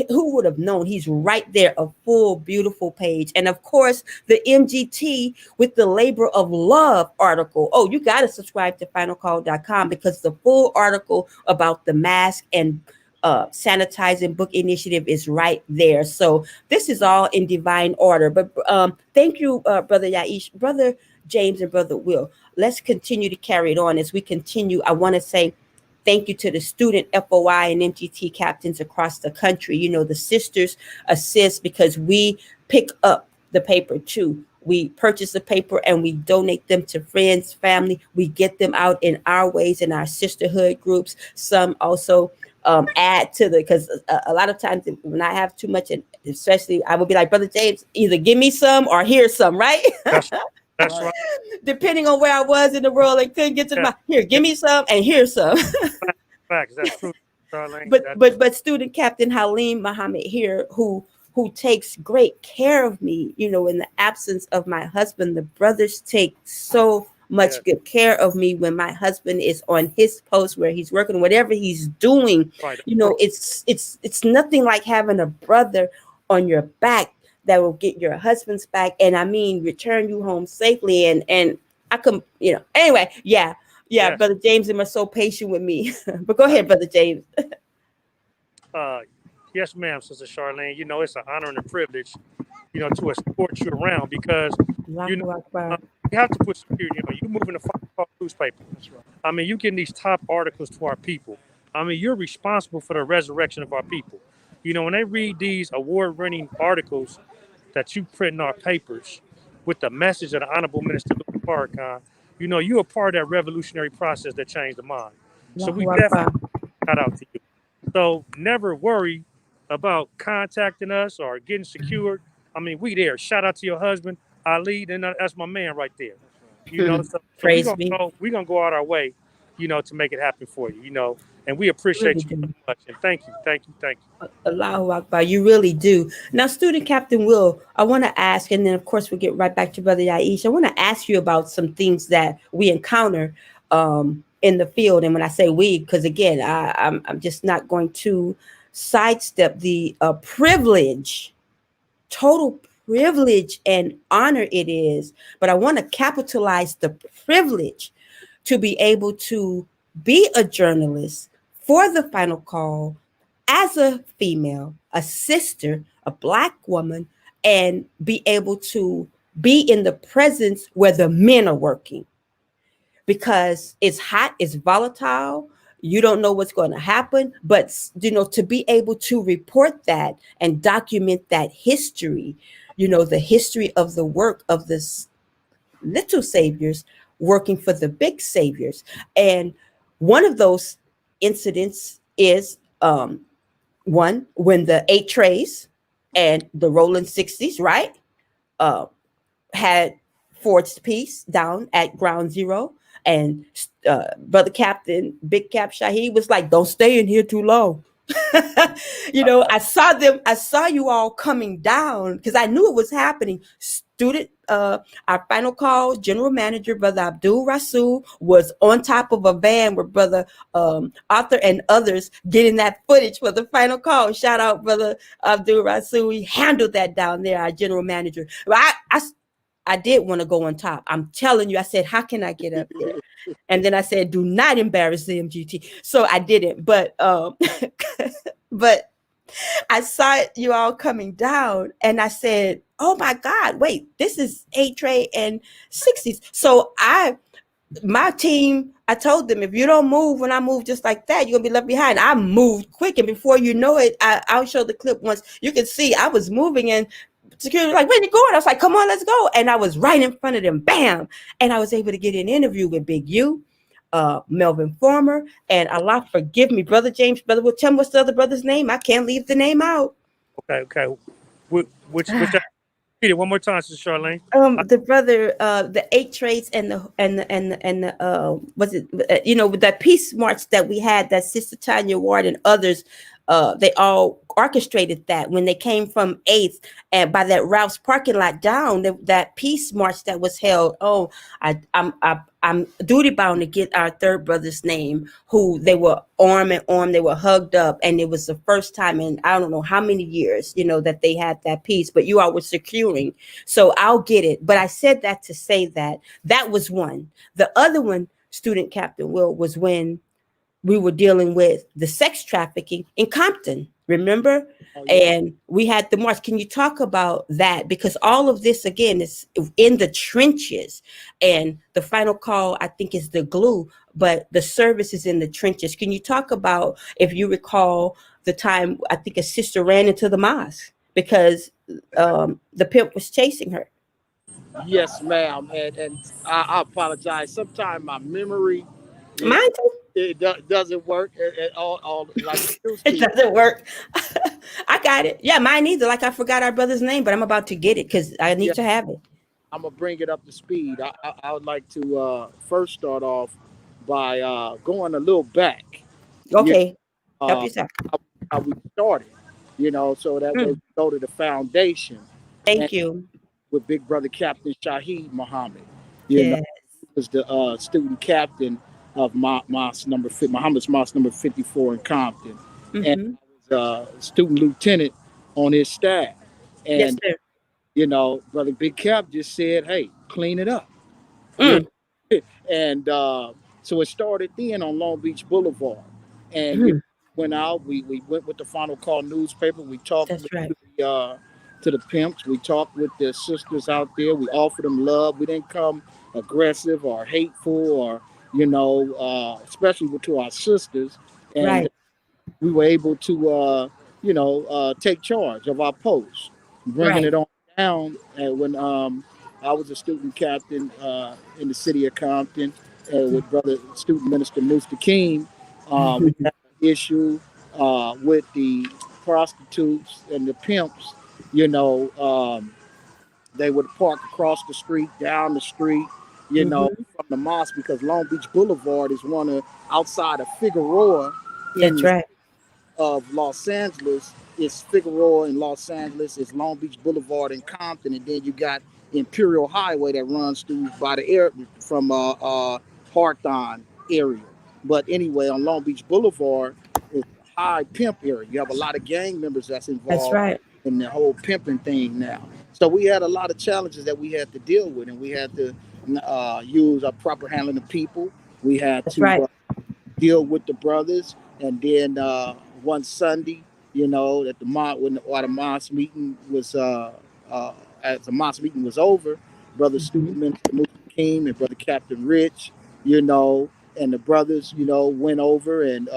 who would have known? He's right there, a full, beautiful page. And of course, the MGT with the labor of love article. Oh, you got to subscribe to finalcall.com because the full article about the mask and sanitizing book initiative is right there. So this is all in divine order. But thank you, Brother Yaish, Brother James, and Brother Will. Let's continue to carry it on as we continue. I want to say thank you to the student FOI and MGT captains across the country. The sisters assist because we pick up the paper too. We purchase the paper and we donate them to friends, family. We get them out in our ways in our sisterhood groups. Some also add to because a lot of times when I have too much, and especially I would be like, Brother James, either give me some or here's some, right? That's that's right. Depending on where I was in the world and couldn't get to Yeah. my here, give me some and here's some. Facts. That's true, Charlene. but student captain Halim Muhammad here, who takes great care of me, in the absence of my husband. The brothers take so much good care of me when my husband is on his post where he's working, whatever he's doing. Right. It's nothing like having a brother on your back that will get your husband's back, and I mean return you home safely. And I can, anyway, yeah. Yes. Brother James is so patient with me. But go ahead, Brother James. Yes, ma'am, Sister Charlene. It's an honor and a privilege, to escort you around because Allahu Akbar. you have to put security. You moving the final call newspaper. That's right. I mean, you getting these top articles to our people. I mean, you're responsible for the resurrection of our people. When they read these award-winning articles that you print in our papers with the message of the Honorable Minister Louis Farrakhan, you're a part of that revolutionary process that changed the mind. So we Allahu Akbar. definitely shout out to you. So never worry about contacting us or getting secured. I mean, we there. Shout out to your husband, Ali, and that's my man right there. So Praise me. we're gonna go out our way, to make it happen for you, and we appreciate Really you do. so much. And thank you. Allahu Akbar. You really do. Now, Student Captain Will, I want to ask, and then of course we'll get right back to Brother Yaish. I want to ask you about some things that we encounter in the field. And when I say we, because again, I'm just not going to sidestep the privilege, total privilege and honor it is, but I want to capitalize the privilege to be able to be a journalist for the final call as a female, a sister, a Black woman, and be able to be in the presence where the men are working. because it's hot, it's volatile. You don't know what's going to happen, but to be able to report that and document that history, the history of the work of this little saviors working for the big saviors. And one of those incidents is one when the 8 trays and the rolling 60s, right? Uh, had forged peace down at ground zero. And brother Captain, Big Cap Shaheed was like, don't stay in here too long. I saw you all coming down because I knew it was happening. Our final call, General Manager, Brother Abdul Rasul, was on top of a van with Brother Arthur and others getting that footage for the final call. Shout out, Brother Abdul Rasul. He handled that down there, our General Manager. I did want to go on top. I'm telling you, I said, how can I get up there? And then I said, do not embarrass the MGT. So I didn't, but but I saw you all coming down and I said, oh my God, wait, this is 8 tray and 60s. So my team, I told them, if you don't move when I move just like that, you're gonna be left behind. I moved quick, and before you know it, I'll show the clip once. You can see I was moving, and security was like, where you going? I was like, come on, let's go. And I was right in front of them, bam. And I was able to get an interview with Big U, Melvin Former, and Allah forgive me, Brother James, Brother Will. Tell me what's the other brother's name. I can't leave the name out. Okay. Which repeat it one more time, Sister Charlene. The brother, the 8 trays and the was it with that peace march that we had, that Sister Tanya Ward and others, they all orchestrated that when they came from 8th and by that Ralph's parking lot down, that peace march that was held. Oh, I'm duty bound to get our third brother's name, who they were arm in arm, they were hugged up, and it was the first time in I don't know how many years, that they had that peace, but you all were securing. So I'll get it. But I said that to say that was one. The other one, Student Captain Will, was when we were dealing with the sex trafficking in Compton, remember? Oh, yeah. And we had the march. Can you talk about that? Because all of this, again, is in the trenches. And the final call, I think, is the glue, but the service is in the trenches. Can you talk about, if you recall, the time, I think a sister ran into the mosque because the pimp was chasing her? Yes, ma'am. And I apologize. Sometimes my memory, Mine too. it doesn't work at all like it used It to. doesn't work. I got it. Yeah, mine either. Like I forgot our brother's name, but I'm about to get it because I need Yeah, to have it. I'm gonna bring it up to speed. I would like to first start off by going a little back. You Okay. Help know, yourself. how we started. So that way we Mm, go to the foundation, and thank you. with Big Brother Captain Shaheed Muhammad. You know, Yeah. he was the student captain of Muhammad's Mosque number 54 in Compton, and Mm-hmm. I was a student lieutenant on his staff. Yes, And sir. Brother Big Cap just said, "Hey, clean it up." You Mm, and so it started then on Long Beach Boulevard, and mm, went out. We went with the Final Call newspaper. We talked that's right. to the pimps. We talked with the sisters out there. We offered them love. We didn't come aggressive or hateful, or especially to our sisters. And Right. we were able to take charge of our post, bringing Right. it on down. And when I was a student captain in the city of Compton, with brother student minister Mr. King, we had an issue with the prostitutes and the pimps. You know, they would park across the street, down the street, Mm-hmm. from the mosque, because Long Beach Boulevard is one of outside of Figueroa in That's the right. of Los Angeles. It's Figueroa in Los Angeles. It's Long Beach Boulevard in Compton, and then you got Imperial Highway that runs through by the air from Hawthorne area. But anyway, on Long Beach Boulevard is a high pimp area. You have a lot of gang members that's That's involved right. in the whole pimping thing now. So we had a lot of challenges that we had to deal with, and we had to use our proper handling of people. We had That's to right. deal with the brothers. And then one Sunday, at while the mosque meeting was as the mosque meeting was over, brother Mm-hmm. student minister Musa came and brother Captain Rich you know, and the brothers, you know, went over and,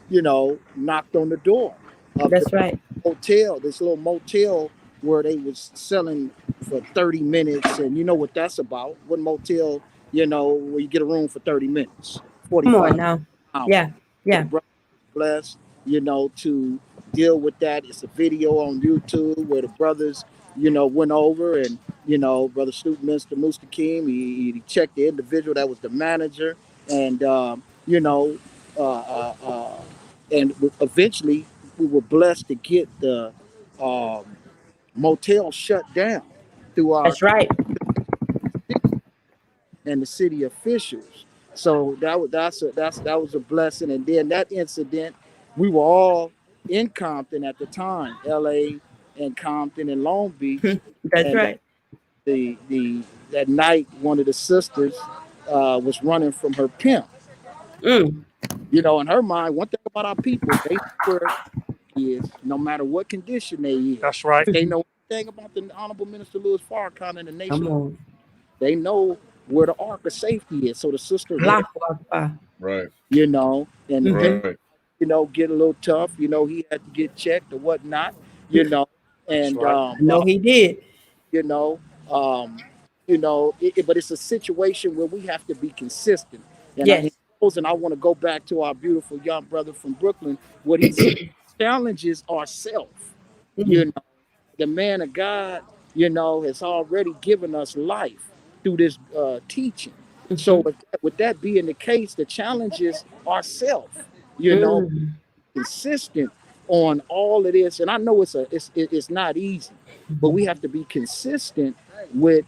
you know, knocked on the door of the That's right. hotel, this little motel where they was selling for 30 minutes. And you know what that's about. What motel, you know, where you get a room for 30 minutes, Come 45 on now. hours. Yeah. So the Yeah. brother blessed, you know, to deal with that. It's a video on YouTube where the brothers, you know, went over and, you know, Brother Snoop, Mr. Mustakim, he checked the individual that was the manager, and, you know, uh, uh, uh, and eventually we were blessed to get the um, motel shut down through our That's right. and the city officials. So that was a blessing. And then that incident, we were all in Compton at the time, L.A. and Compton and Long Beach, That's and right. the that night one of the sisters was running from her pimp. Mm, You know, in her mind, one thing about our people, they know where he is, no matter what condition they in. That's right. If they know anything about the Honorable Minister Louis Farrakhan and the come nation, on. they know where the ark of safety is. So the sister ran, Allahu Akbar. Right. you know, and the pimp, Mm-hmm. Right. you know, get a little tough. You know, he had to get checked or whatnot, you know, That's and right. I know he did. you know, um, but it's a situation where we have to be consistent. And Yes. in closing, I want to go back to our beautiful young brother from Brooklyn. What he said, challenges ourselves. You Mm, know, the man of God, you know, has already given us life through this teaching. So mhm, with that being the case, the challenge is ourselves. You know, mm, consistent on all of this. And I know it's not easy, but we have to be consistent with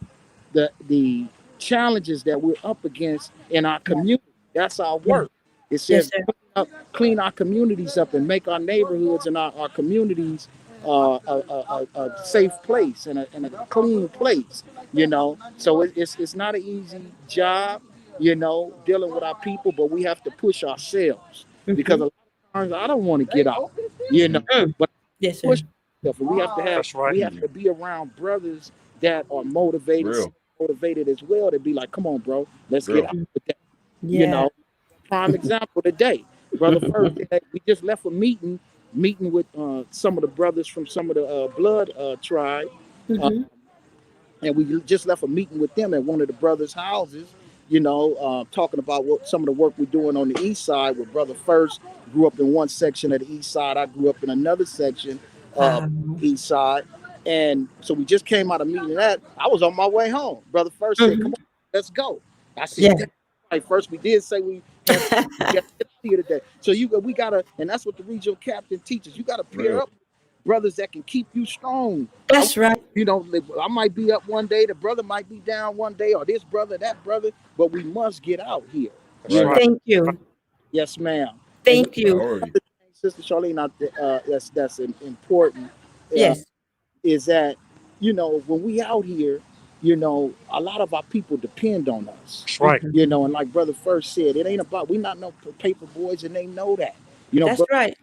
the challenges that we're up against in our community. That's our yeah. work. It Yes, says sir. clean our communities up and make our neighborhoods and our communities a safe place and a clean place. You know, so it's not an easy job. You know, dealing with our people, but we have to push ourselves because Mm-hmm. a lot of times I don't want to get out. You know, Mm. but Yes, sir. push ourselves. And That's right. we have to be around brothers that are motivated, Real. motivated as well to be like, come on, bro, let's get Real. out with that. You Yeah. know, prime example today, brother. First, we just left a meeting with some of the brothers from some of the blood tribe, uh, Mm-hmm. and we just left a meeting with them at one of the brothers' houses. You know, talking about what some of the work we're doing on the east side. Where brother first grew up in one section of the east side, I grew up in another section of the east side, and so we just came out of meeting that. I was on my way home. Brother first said, Mm-hmm. "Come on, let's go." I said, Yeah. "Damn, right." First we did say we had to get out here today. So we gotta, and that's what the regional captain teaches. You gotta pair Real. up brothers that can keep you strong. That's right. You know, I might be up one day, the brother might be down one day, or this brother, that brother, but we must get out here. That's You Right. know, right. Thank you. yes, ma'am. And Thank you. Priority. Sister Charlene, that's important. Uh, Yes. is that you know when we out here, you know, a lot of our people depend on us. That's right. Mhm. You know, and like brother first said, it ain't about we not no paper boys, and they know that. You know, That's brother, right.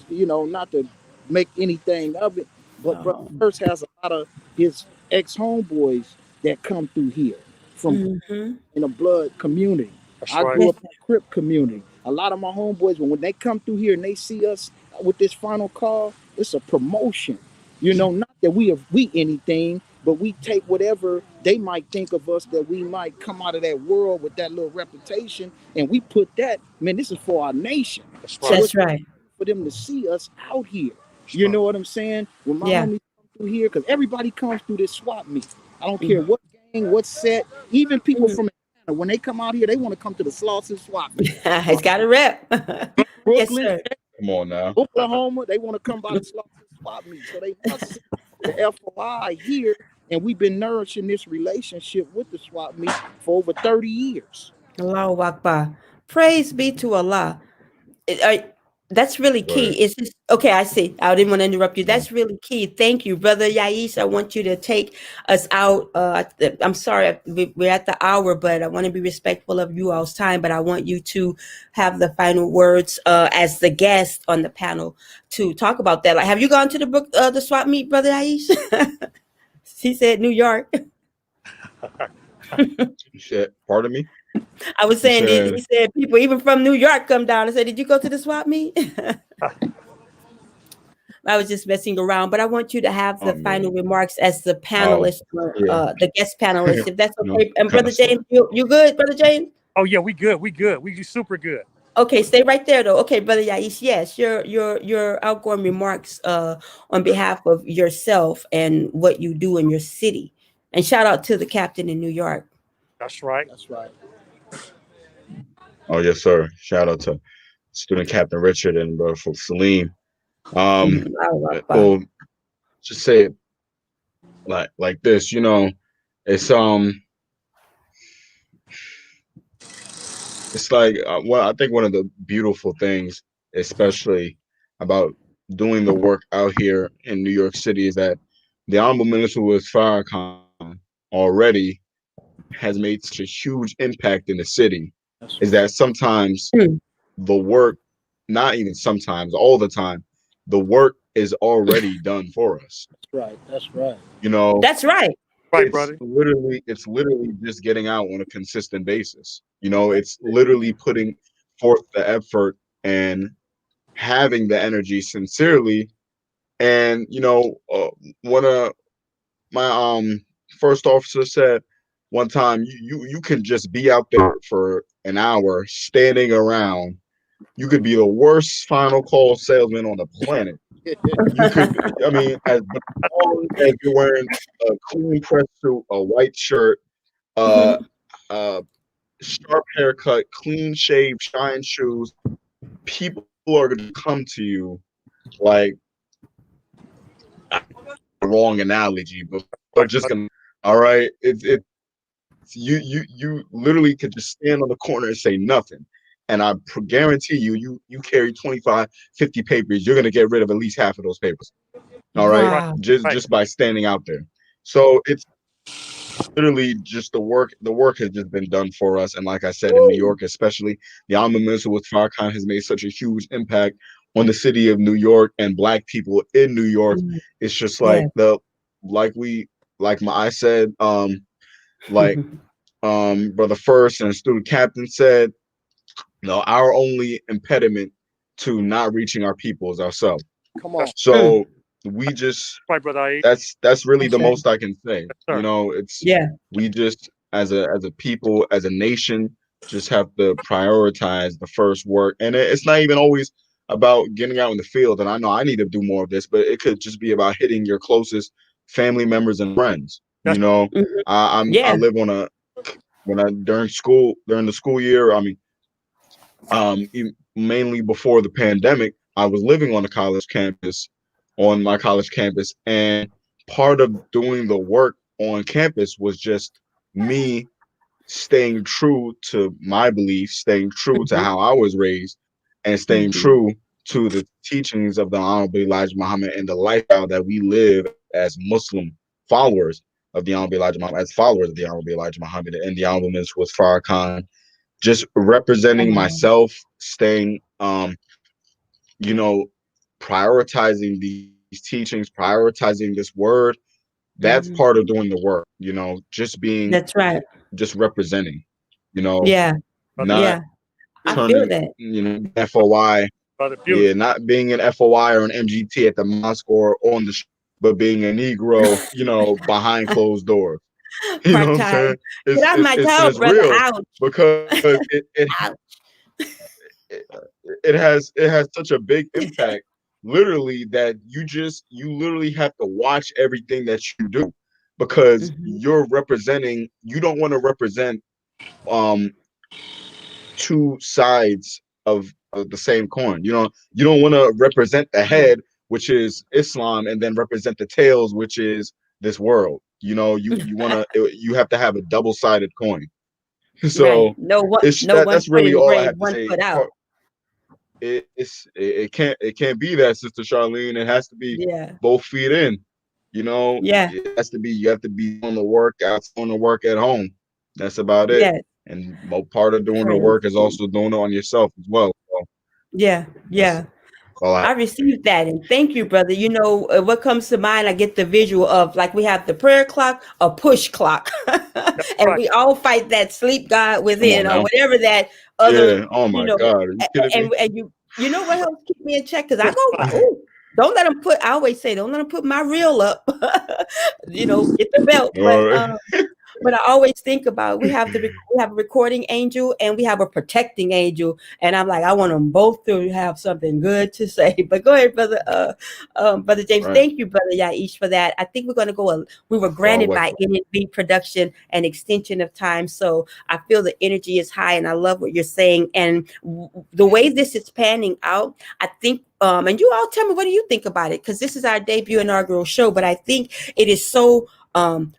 you know, not to make anything of it, but brother Oh. first has a lot of his ex homeboys that come through here from Mm-hmm. in a blood community. That's I right. grew Yes, up in a Crip community. A lot of my homeboys, when they come through here and they see us with this final call, it's a promotion. You know, not that we anything, but we take whatever they might think of us that we might come out of that world with that little reputation, and we put that. Man, this is for our nation. That's So right. it's that's right. for them to see us out here. That's You right. know what I'm saying? When my Yeah. homies come through here, because everybody comes through this swap meet. I don't care Mm. what gang, what set, even people Mm. from Atlanta, when they come out here, they want to come to the Slauson swap meet. It's got a rep. Yes, Brooklyn, sir. Come on now. Oklahoma, they want to come by the Slauson swap meet. So they must see the FOI here. And we've been nourishing this relationship with the swap meet for over 30 years. Allahu Akbar. Praise be to Allah. That's really Right. key. It's just okay. I see. I didn't want to interrupt you. That's really key. Thank you, brother Yais. I want you to take us out. I'm sorry, we're at the hour, but I want to be respectful of you all's time. But I want you to have the final words as the guest on the panel to talk about that. Like, have you gone to the swap meet, brother Yais? He said New York. You said, pardon me? I was He saying, said, he said people even from New York come down and say, "Did you go to the swap meet?" I was just messing around, but I want you to have the "Oh yeah, final remarks as the oh panelist, yeah, the guest panelist, if that's no, okay. And kind Brother of slow." James, you good, Brother James? Oh yeah, we good. We good. We super good. Okay, stay right there though. Okay, Brother Yaish, yes, your outgoing remarks on behalf of yourself and what you do in your city. And shout out to the captain in New York. That's right. That's right. Oh yes, sir. Shout out to student Captain Richard and brother for Salim. Um, Mhm. Allahu Akbar. well, just say it like this. It's it's like well, I think one of the beautiful things, especially about doing the work out here in New York City, is that the Honorable Minister with Farrakhan already has made such a huge impact in the city. That's Is that sometimes Mm. the work, not even sometimes, all the time, the work is already done for us. right. That's right. You know, That's right. Right, it's brother. literally just getting out on a consistent basis. It's literally putting forth the effort and having the energy sincerely. And one of my first officer said one time, you can just be out there for an hour standing around. You could be the worst final call salesman on the planet. You could, I mean, as long as you're wearing a clean press suit, a white shirt, uh, Mhm. uh, sharp haircut, clean shave, shine shoes, people are going to come to you like a wrong analogy, but they're Right, just brother. gonna. All right, it's you literally could just stand on the corner and say nothing. And I guarantee you carry 25, 50 papers, you're gonna get rid of at least half of those papers. All right, Right, Wow. just right. just by standing out there. So it's literally just the work. The work has just been done for us, and like I said, in New Woo. York, especially, the Alma Minister with Farrakhan has made such a huge impact on the city of New York and Black people in New York. Mm. It's just Yeah. like like we, like my I said, like brother First and student captain said, our only impediment to not reaching our people is ourselves. Come on. That's Mm. So we just right, brother. Aid. that's really the That's right. most I can say. Yes, sir. It's Yeah. we just as a people, as a nation, just have to prioritize the first work. And it's not even always about getting out in the field. And I know I need to do more of this, but it could just be about hitting your closest family members and friends. That's Mhm. I Yeah. live on a when I during the school year. I mean, mainly before the pandemic, I was living on a college campus, on my college campus, and part of doing the work on campus was just me staying true to my beliefs, staying true to Mhm. how I was raised, and staying Mhm. true to the teachings of the Honorable Elijah Muhammad and the lifestyle that we live as Muslim followers of the Honorable Elijah Muhammad, as followers of the Honorable Elijah Muhammad and the Honorable Minister was Farrakhan, just representing Wow. myself, staying, you know, prioritizing these teachings, prioritizing this word. That's Mhm. part of doing the work, just being, That's right. just representing, you know, Yeah. brother. not Yeah. I feel turning, that. FOI, Brother, yeah, beautiful. not being an FOI or an MGT at the mosque or on the, but being a Negro, behind closed doors. You know Part what I'm time. saying? Get out my And toe, it's brother. real Ouch. because Ouch. it, it has such a big impact, literally, that you literally have to watch everything that you do, because Mhm. you don't want to represent um two sides of the same coin. You don't want to represent the head, which is Islam, and then represent the tails, which is this world. You have to have a double-sided coin. Right. So it's No one that's foot in really the all I grave, have to one say. foot out. It can't be that, Sister Charlene. It has to be Yeah. both feet in. Yeah. It has to be, you have to be on the work out, on the work at home. That's about it. Yes. And part of doing the Praise work is be. also doing it on yourself as well. So Yeah. that's Yeah. all I I have. received that, and thank you, brother. What comes to mind, I get the visual of, like, we have the prayer clock, a push clock. And Right. we all fight that sleep god Come on within, or now. whatever that other, Yeah. Oh you my know. God. Are you kidding me? And you know what helps keep me in check? Because I Push go, button. oh, don't let them put. I always say, don't let them put my reel up. Get the belt, All right. but I always think about we have we have a recording angel and we have a protecting angel, and I'm like, I want them both to have something good to say. But go ahead, brother James. Right. Thank you, brother Yaish, for that. I think we're going to go. We were Well, granted by NNB production an extension of time, so I feel the energy is high, and I love what you're saying. And the way this is panning out, I think. And you all tell me, what do you think about it? Because this is our debut inaugural show, but I think it is so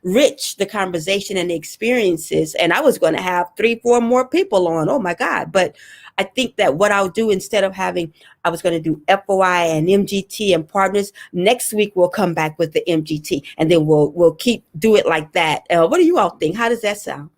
rich, the conversation and the experiences. And I was going to have 3-4 more people on. Oh my God. But I think that what I'll do, instead of having, I was going to do FOI and MGT and partners, next week we'll come back with the MGT, and then we'll do it like that. What do you all think? How does that sound?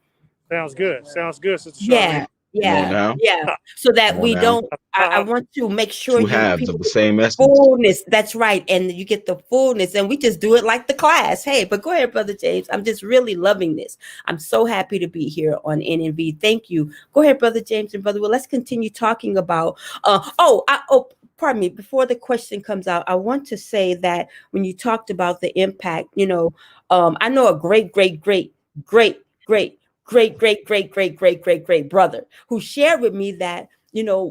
Sounds good. Sounds good, Sister Yeah, Charlene. come on yeah, now. yeah. So that Come on we now. don't, I want to make sure Two you halves of people the get the same essence. fullness. That's right. And you get the fullness, and we just do it like the class. Hey, but go ahead, Brother James. I'm just really loving this. I'm so happy to be here on NNV. Thank you. Go ahead, Brother James and Brother Will. Let's continue talking about, pardon me. Before the question comes out, I want to say that when you talked about the impact, I know a great, great, great, great, great, great, great, great, great, great, great, great brother who shared with me that,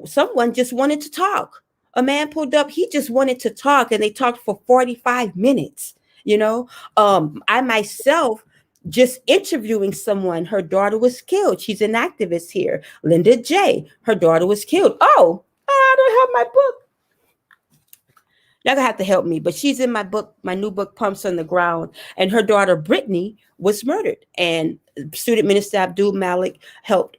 someone just wanted to talk. A man pulled up, he just wanted to talk, and they talked for 45 minutes. I myself just interviewing someone, her daughter was killed. She's an activist here. Linda J, her daughter was killed. Oh, I don't have my book. Y'all gonna have to help me, but she's in my book, my new book, Pumps on the Ground. And her daughter, Brittany, was murdered. And student minister Abdul Malik helped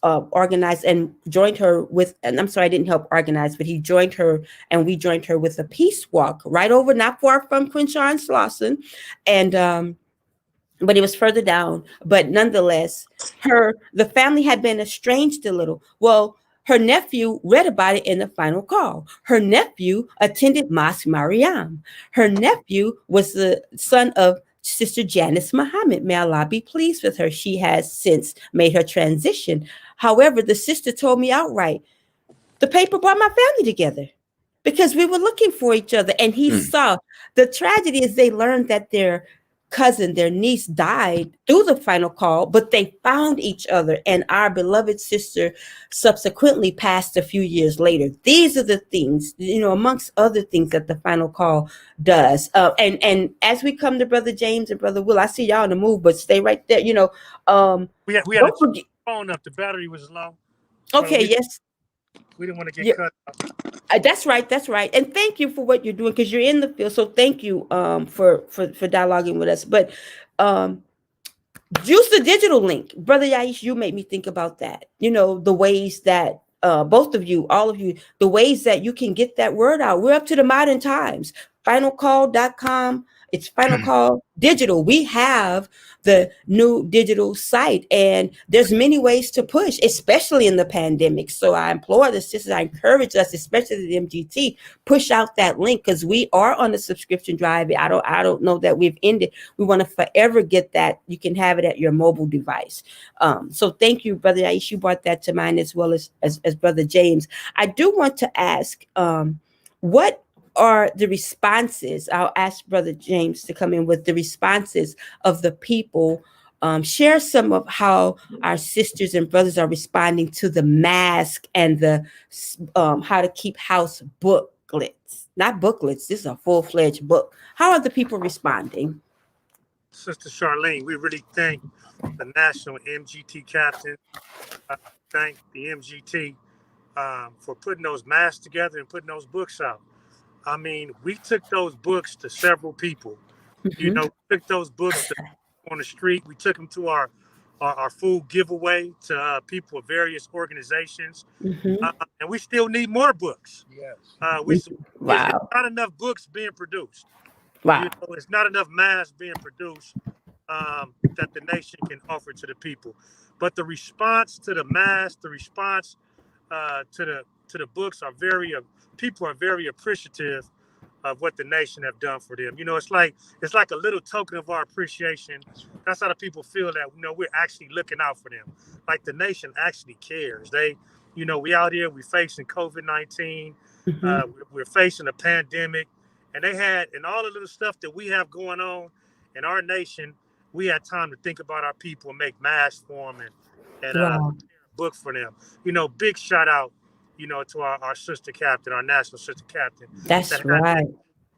organize and joined her with, and I'm sorry, I didn't help organize, but he joined her, and we joined her with a peace walk right over, not far from Crenshaw and Slauson. And but it was further down. But nonetheless, the family had been estranged a little. Well, her nephew read about it in the final call. Her nephew attended Mosque Mariam. Her nephew was the son of Sister Janice Muhammad. May Allah be pleased with her. She has since made her transition. However, the sister told me outright, the paper brought my family together because we were looking for each other. And he saw the tragedy is they learned that their cousin, their niece died through the final call, but they found each other. And our beloved sister subsequently passed a few years later. These are the things, amongst other things that the final call does. And as we come to Brother James and Brother Will, I see y'all in the move, but stay right there. We had Don't a forget. phone up. The battery was low. So Okay, yes. we didn't want to get Yeah. cut. That's right. That's right. And thank you for what you're doing, because you're in the field. So thank you for dialoguing with us. But use the digital link. Brother Yaish, you made me think about that. The ways that both of you, all of you, the ways that you can get that word out. We're up to the modern times. Finalcall.com. It's Final Call Digital. We have the new digital site, and there's many ways to push, especially in the pandemic. So I implore the sisters, I encourage us, especially the MGT, push out that link, because we are on the subscription drive. I don't know that we've ended. We want to forever get that. You can have it at your mobile device. So thank you, Brother Aish. You brought that to mind, as well as Brother James. I do want to ask, what are the responses? I'll ask Brother James to come in with the responses of the people. Share some of how our sisters and brothers are responding to the mask and the how to keep house booklets. Not booklets. This is a full-fledged book. How are the people responding? Sister Charlene, we really thank the National MGT captain. Thank the MGT for putting those masks together and putting those books out. I mean, we took those books to several people. We took those books on the street. We took them to our food giveaway to people of various organizations. And we still need more books. Yes. It's Wow. not enough books being produced. Wow. It's not enough masks being produced that the nation can offer to the people. But the response to the masks, the response to the books are people are very appreciative of what the nation have done for them. You know, it's like a little token of our appreciation. That's how the people feel that, you know, we're actually looking out for them. Like the nation actually cares. They, you know, we out here, we facing COVID-19, we're facing a pandemic, and they had, and all the little stuff that we have going on in our nation, we had time to think about our people and make masks for them and Wow. books for them. You know, big shout out, you know, to our sister captain, our national sister captain, That's that had right.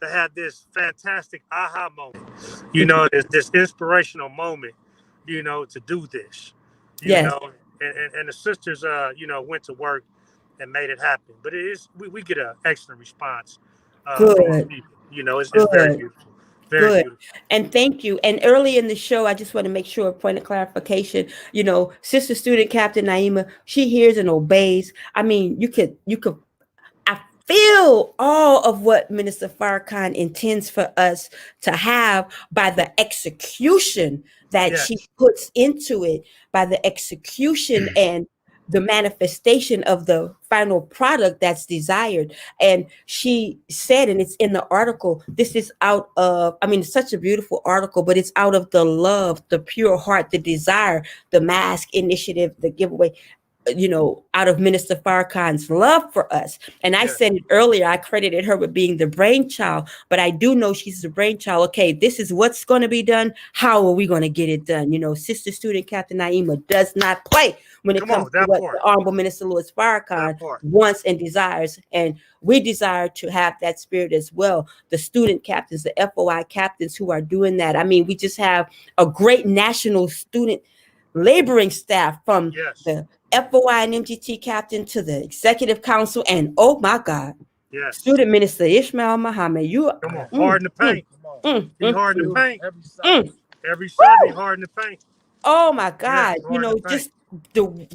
that had this fantastic aha moment. You know, this inspirational moment, you know, to do this. You Yes. know, and the sisters you know, went to work and made it happen. But it is we get an excellent response from our Good. people. You know, it's very Good. beautiful. Very Good. beautiful. And thank you. And early in the show, I just want to make sure a point of clarification. You know, Sister Student Captain Naima, she hears and obeys. I mean, you could I feel all of what Minister Farrakhan intends for us to have by the execution that she Yes. puts into it, by the execution and the manifestation of the final product that's desired. And she said, and it's in the article, this is out of, I mean, it's such a beautiful article, but it's out of the love, the pure heart, the desire, the mask initiative, the giveaway, you know, out of Minister Farrakhan's love for us. And I Yes. said it earlier, I credited her with being the brainchild, but I do know she's the brainchild. Okay, this is what's going to be done. How are we going to get it done? You know, Sister Student Captain Naima does not play when it Come comes on, to that what part. the Honorable Minister Louis Farrakhan That part. wants and desires. And we desire to have that spirit as well. The student captains, the FOI captains who are doing that. I mean, we just have a great national student laboring staff from Yes. the FOI and MGT captain to the executive council, and oh my God, Yes. student minister Ishmael Muhammad, you Come on. Hard in the paint. Be hard in the paint. Every Sunday. Every Sunday, hard in the paint. oh my Yes, God, you hard in know, the paint. just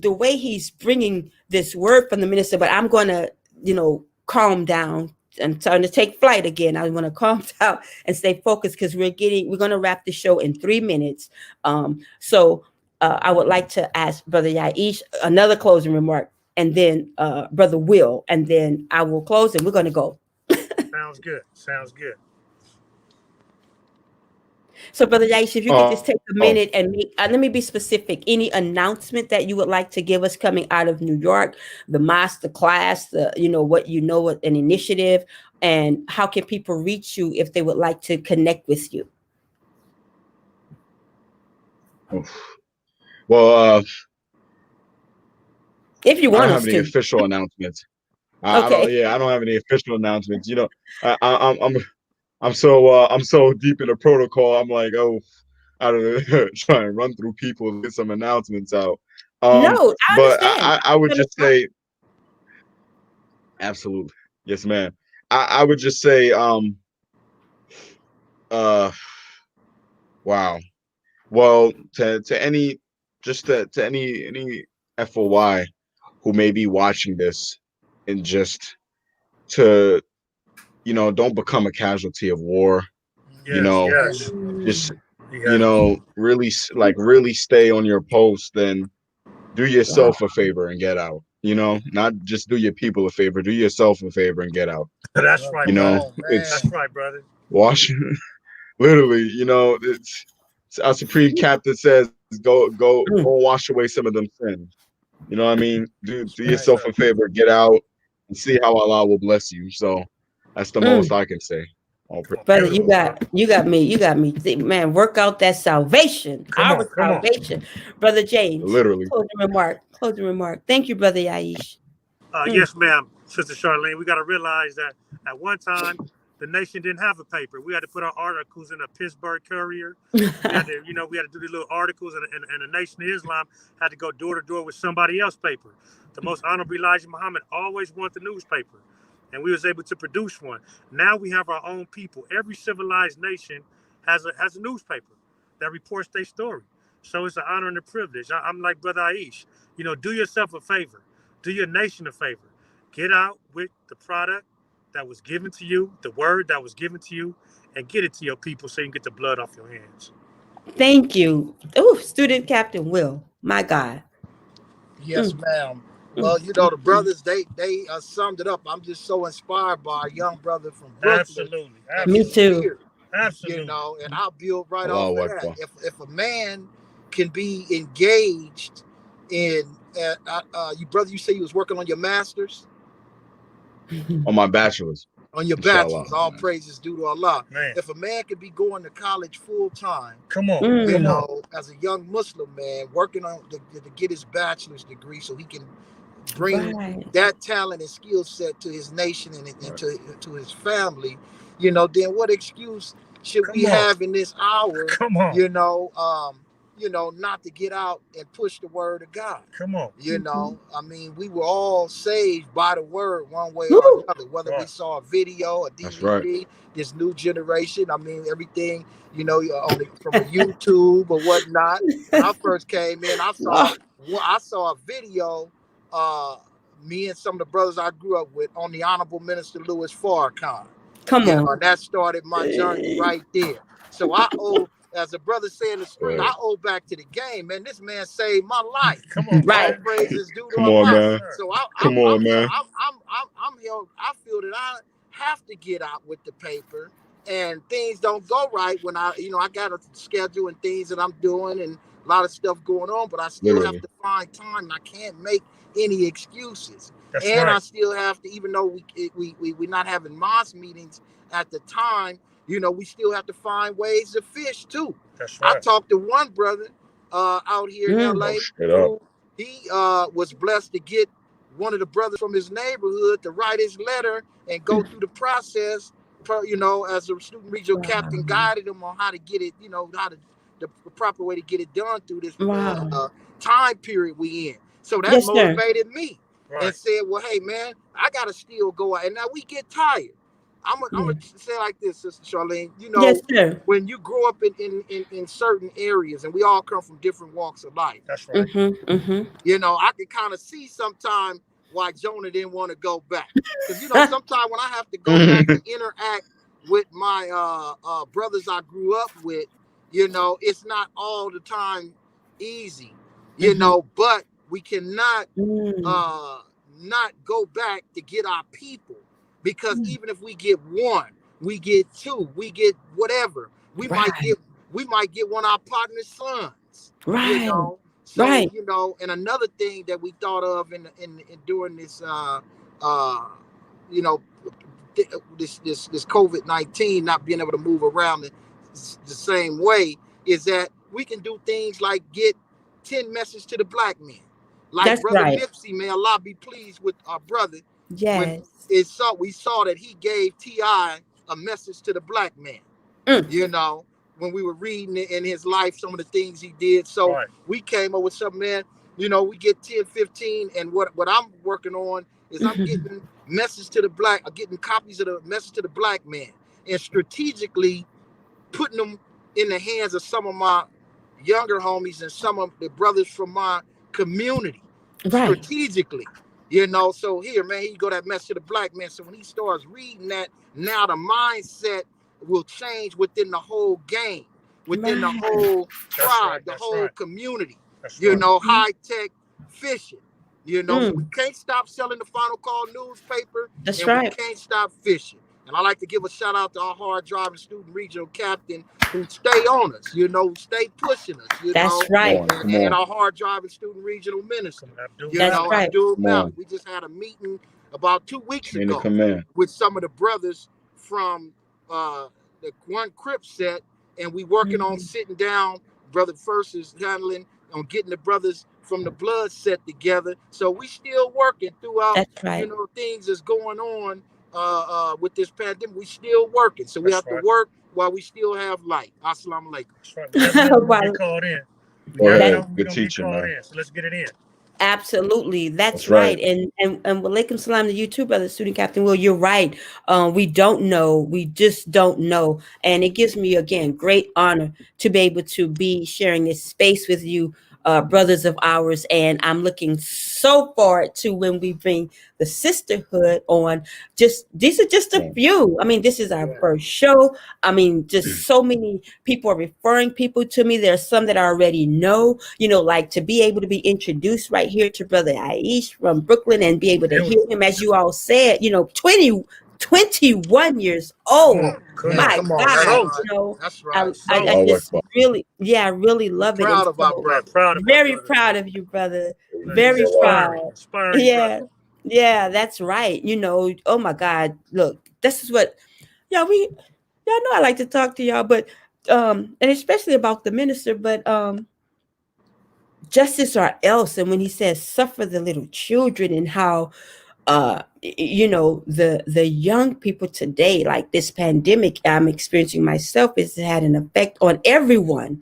the way he's bringing this word from the minister. But I'm going to, you know, calm down. I'm starting to take flight again. I want to calm down and stay focused because we're going to wrap the show in 3 minutes. So I would like to ask Brother Yaish another closing remark, and then Brother Will, and then I will close and we're going to go. Sounds good. Sounds good. So, Brother Yaish, if you could just take a Oh, minute and make, let me be specific. Any announcement that you would like to give us coming out of New York, the master class, the, you know, what you know, what an initiative, and how can people reach you if they would like to connect with you? well, If you I don't want have us any to. official announcements. I don't. Okay. Yeah, I don't have any official announcements. You know, I'm so deep in the protocol. I'm like, oh, I don't know, try and run through people to get some announcements out. No, I But understand. I would just say, absolutely, yes, ma'am. I would just say, uh, wow. Well, to any, just to any FOY who may be watching this, and just to, you know, don't become a casualty of war. You Yes. know, Yes. just, you Yes. know, really really stay on your post, then do Wow. yourself a favor and get out. You know, not just do your people a favor, do yourself a favor and get out. That's right, You know, brother. Oh man. it's That's right, brother. wash literally, you know, it's our supreme captain says go wash away some of them sins. You know what I mean? Do Yes, Right. yourself sir. a favor, get out and see how Allah will bless you. So that's the most Mm. I can say. All Brother, Beautiful, brother. you got me. Man, work out that salvation, Come on. our Come on. salvation. Brother James, literally. closing remark. Closing remark. Thank you, Brother Yaish. Mm. Yes, ma'am, Sister Charlene. We got to realize that at one time the nation didn't have a paper. We had to put our articles in a Pittsburgh Courier. We had to, you know, we had to do these little articles, and the Nation of Islam had to go door to door with somebody else's paper. The Most Honorable Elijah Muhammad always wanted the newspaper, and we was able to produce one. Now we have our own people. Every civilized nation has a newspaper that reports their story. So it's an honor and a privilege. I'm like Brother Aish. You know, do yourself a favor. Do your nation a favor. Get out with the product that was given to you, the word that was given to you, and get it to your people so you can get the blood off your hands. Thank you. Oh, student captain Will. My God. Yes, Mm. ma'am. Well, you know, the brothers, they summed it up. I'm just so inspired by our young brother from Brooklyn Absolutely. and his Me Absolutely. too. spirit, you Absolutely. know, and I'll build right off Allahu of that. Akbar. If a man can be engaged in, you brother, you say you was working on your masters, On my bachelor's, on your inshallah. bachelor's. All praises due to Allah. Man. If a man could be going to college full time, Come on. Mm. you Come on. know, as a young Muslim man, working on to get his bachelor's degree so he can bring Right. that talent and skill set to his nation and to his family, you know, then what excuse should we Come on. have in this hour, Come on. you know, not to get out and push the word of God? Come on. You know, I mean, we were all saved by the word one way or Woo. another, whether we Right. saw a video, a That's right. DVD, this new generation. I mean, everything, you know, from a YouTube or whatnot. When I first came in, I saw a video, uh, me and some of the brothers I grew up with on the Honorable Minister Louis Farrakhan. Come You know, on. and that started my journey right there. So I owe, as a brother say in the street, Right. I owe back to the game, man. This man saved my life. Come on. Right. All Man. praises due to Come on, Allah. man. So Come on, man. I'm held. I feel that I have to get out with the paper, and things don't go right when I got a schedule and things that I'm doing and a lot of stuff going on, but I still have Literally. to find time. And I can't make any excuses. That's And I right. still have to, even though we're not having mosque meetings at the time, you know, we still have to find ways to fish too. That's I right. talked to one brother out here in Mm. LA Oh, straight up. who he was blessed to get one of the brothers from his neighborhood to write his letter and go through the process, you know, as a student regional captain guided him on how to get it, you know, the proper way to get it done through this Wow. time period we in. So that Yes, sir. motivated me and Right. said, well, hey, man, I got to still go out. And now we get tired. I'm Yeah. going to say it like this, Sister Charlene. You know, Yes, sir. when you grow up in certain areas, and we all come from different walks of life, That's right. Mm-hmm. Mm-hmm. you know, I can kind of see sometime why Jonah didn't want to go back. Because, you know, sometimes when I have to go back and interact with my brothers I grew up with, you know, it's not all the time easy, you Mm-hmm. know, but we cannot Mm. not go back to get our people. Because even if we get one, we get two, we get whatever, we Right. might get one of our partner's sons, you Right. know. So, Right. you know, and another thing that we thought of in during this you know, this COVID-19 not being able to move around the same way is that we can do things like get 10 messages to the black men. Like That's Brother right. Nipsey, may Allah be pleased with our brother, when Yes. we saw that he gave T.I. a message to the black man, Mm. you know, when we were reading it in his life, some of the things he did. So Right. we came up with something, man, you know, we get 10, 15, and what I'm working on is I'm getting message to the getting copies of the message to the black man and strategically putting them in the hands of some of my younger homies and some of the brothers from my community Right. strategically, you know. So here, man, he go that message to the black man. So when he starts reading that, now the mindset will change within the whole game, within the Right. whole That's tribe, right. the That's whole right. community, That's you right. know, Mhm. high tech fishing. You know, so we Mm. can't stop selling the Final Call newspaper, That's and we right. can't stop fishing. And I like to give a shout out to our hard driving student regional captain who stay on us, you know, stay pushing us, you That's know, Come right. on. Come and on. our hard driving student regional minister, Come on, Abdul you That's know, Malik. right. Abdul Come Malik. on. We just had a meeting about 2 weeks Chain of ago command. with some of the brothers from the one Crip set, and we working on Mhm. sitting down. Brother First is handling on getting the brothers from the blood set together. So we still working throughout, That's you right. know, things that's going on with this pandemic. We still working. So we That's have to right. work while we still have light. Assalamu alaikum. That's right. We never know we're gonna Wow. get called in. We Go never That know ahead. when we're Good gonna get teaching, called man. in. So let's get it in. absolutely. That's That's right. right. And walaikum salam to you too, brother student captain. Well, you're right. We don't know. We just don't know. And it gives me again great honor to be able to be sharing this space with you brothers of ours, and I'm looking so forward to when we bring the sisterhood on. Just these are just a few. I mean, this is our first show. I mean, just so many people are referring people to me. There's some that I already know, like to be able to be introduced right here to Brother Aish from Brooklyn and be able to hear him, as you all said, 21 years old. My Come on, God, that's I, right. I, I So Allahu just Akbar. really, yeah, I really love it. And proud of our so brother. Proud of my very brother, proud man. of you, brother. Man, he's Very proud. inspiring Yeah. brother. Yeah, that's right. Oh my God. Look, this is what, yeah, y'all know I like to talk to y'all, but, and especially about the minister, but, justice or else. And when he says suffer the little children, and how, the young people today, like this pandemic I'm experiencing myself, has had an effect on everyone,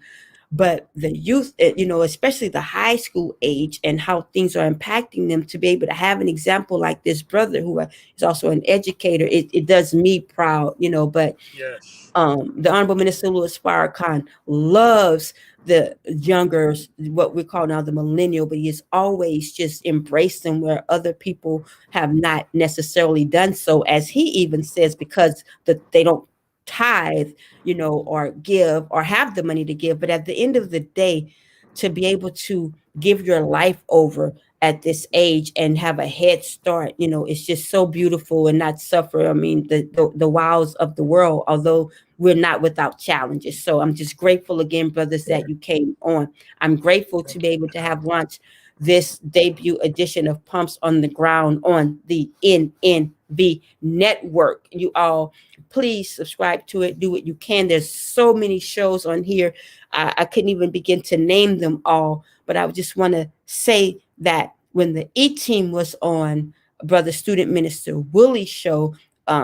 but the youth, especially the high school age, and how things are impacting them, to be able to have an example like this brother who is also an educator, it does me proud, but Yes. the Honorable Minister Louis Farrakhan loves the younger, what we call now the millennial, but he has always just embraced them where other people have not necessarily done so, as he even says, because they don't tithe, or give or have the money to give. But at the end of the day, to be able to give your life over at this age and have a head start, it's just so beautiful, and not suffer. I mean, the wows of the world, although we're not without challenges. So I'm just grateful again, brothers, that you came on. I'm grateful to be able to have launched this debut edition of Pumps on the Ground on the NNV network. You all, please subscribe to it. Do what you can. There's so many shows on here. I couldn't even begin to name them all, but I just want to say that when the E-Team was on Brother Student Minister Willie's show,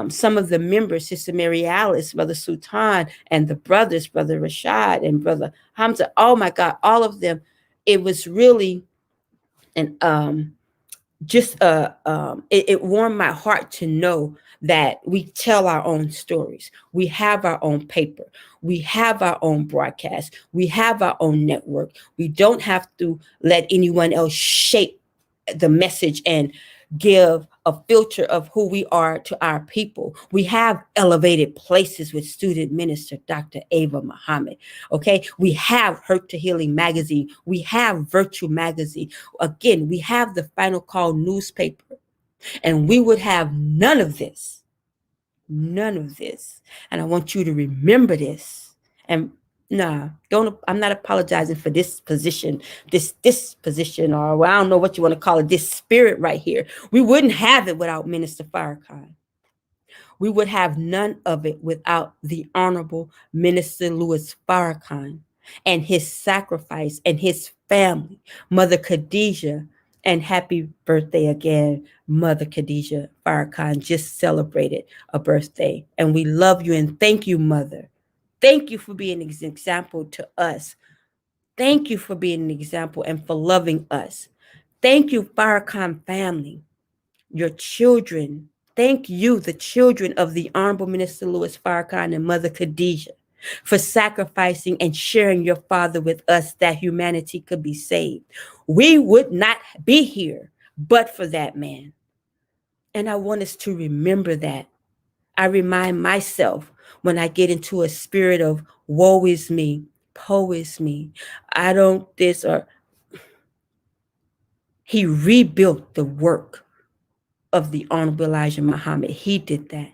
some of the members, Sister Mary Alice, Brother Sultan, and the brothers, Brother Rashad and Brother Hamza, oh my God, all of them, it was really an just it warmed my heart to know that we tell our own stories. We have our own paper. We have our own broadcast. We have our own network. We don't have to let anyone else shape the message and give a filter of who we are to our people. We have elevated places with student minister Dr. Ava Muhammad. Okay, we have Hurt to Healing magazine. We have Virtue magazine. Again, we have the Final Call newspaper, and we would have none of this. None of this. And I want you to remember this. And I'm not apologizing for this position, this position, or well, I don't know what you want to call it, this spirit right here. We wouldn't have it without Minister Farrakhan. We would have none of it without the Honorable Minister Louis Farrakhan and his sacrifice and his family, Mother Khadijah. And happy birthday again, Mother Khadijah Farrakhan just celebrated a birthday. And we love you and thank you, Mother. Thank you for being an example to us. Thank you for being an example and for loving us. Thank you, Farrakhan family, your children. Thank you, the children of the Honorable Minister Louis Farrakhan and Mother Khadijah, for sacrificing and sharing your father with us that humanity could be saved. We would not be here but for that man. And I want us to remember that. I remind myself when I get into a spirit of woe is me, woe is me, I don't this, or he rebuilt the work of the Honorable Elijah Muhammad. He did that.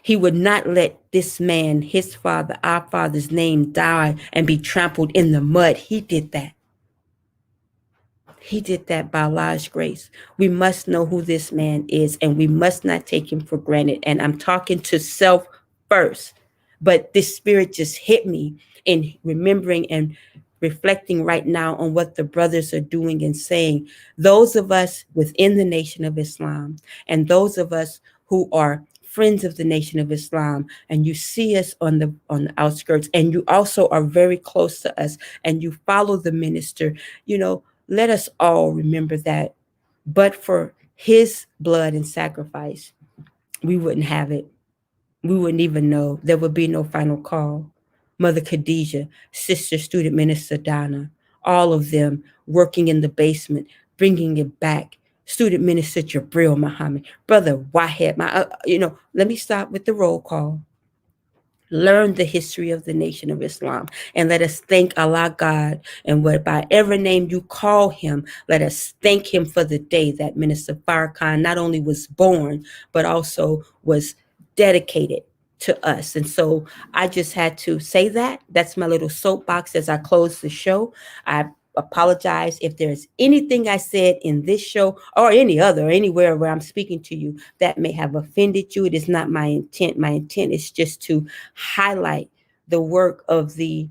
He would not let this man, his father, our father's name die and be trampled in the mud. He did that. He did that by Allah's grace. We must know who this man is, and we must not take him for granted. And I'm talking to self first, but this spirit just hit me in remembering and reflecting right now on what the brothers are doing and saying. Those of us within the Nation of Islam, and those of us who are friends of the Nation of Islam, and you see us on the outskirts, and you also are very close to us, and you follow the minister, let us all remember that. But for his blood and sacrifice, we wouldn't have it. We wouldn't even know. There would be no Final Call. Mother Khadijah, Sister Student Minister Donna, all of them working in the basement, bringing it back. Student Minister Jabril Muhammad, Brother Wahed, let me stop with the roll call. Learn the history of the Nation of Islam, and let us thank Allah God, and what by every name you call him, let us thank him for the day that Minister Farrakhan not only was born, but also was dedicated to us. And so I just had to say that. That's my little soapbox as I close the show. I apologize if there's anything I said in this show or any other, anywhere where I'm speaking to you, that may have offended you. It is not my intent. My intent is just to highlight the work of the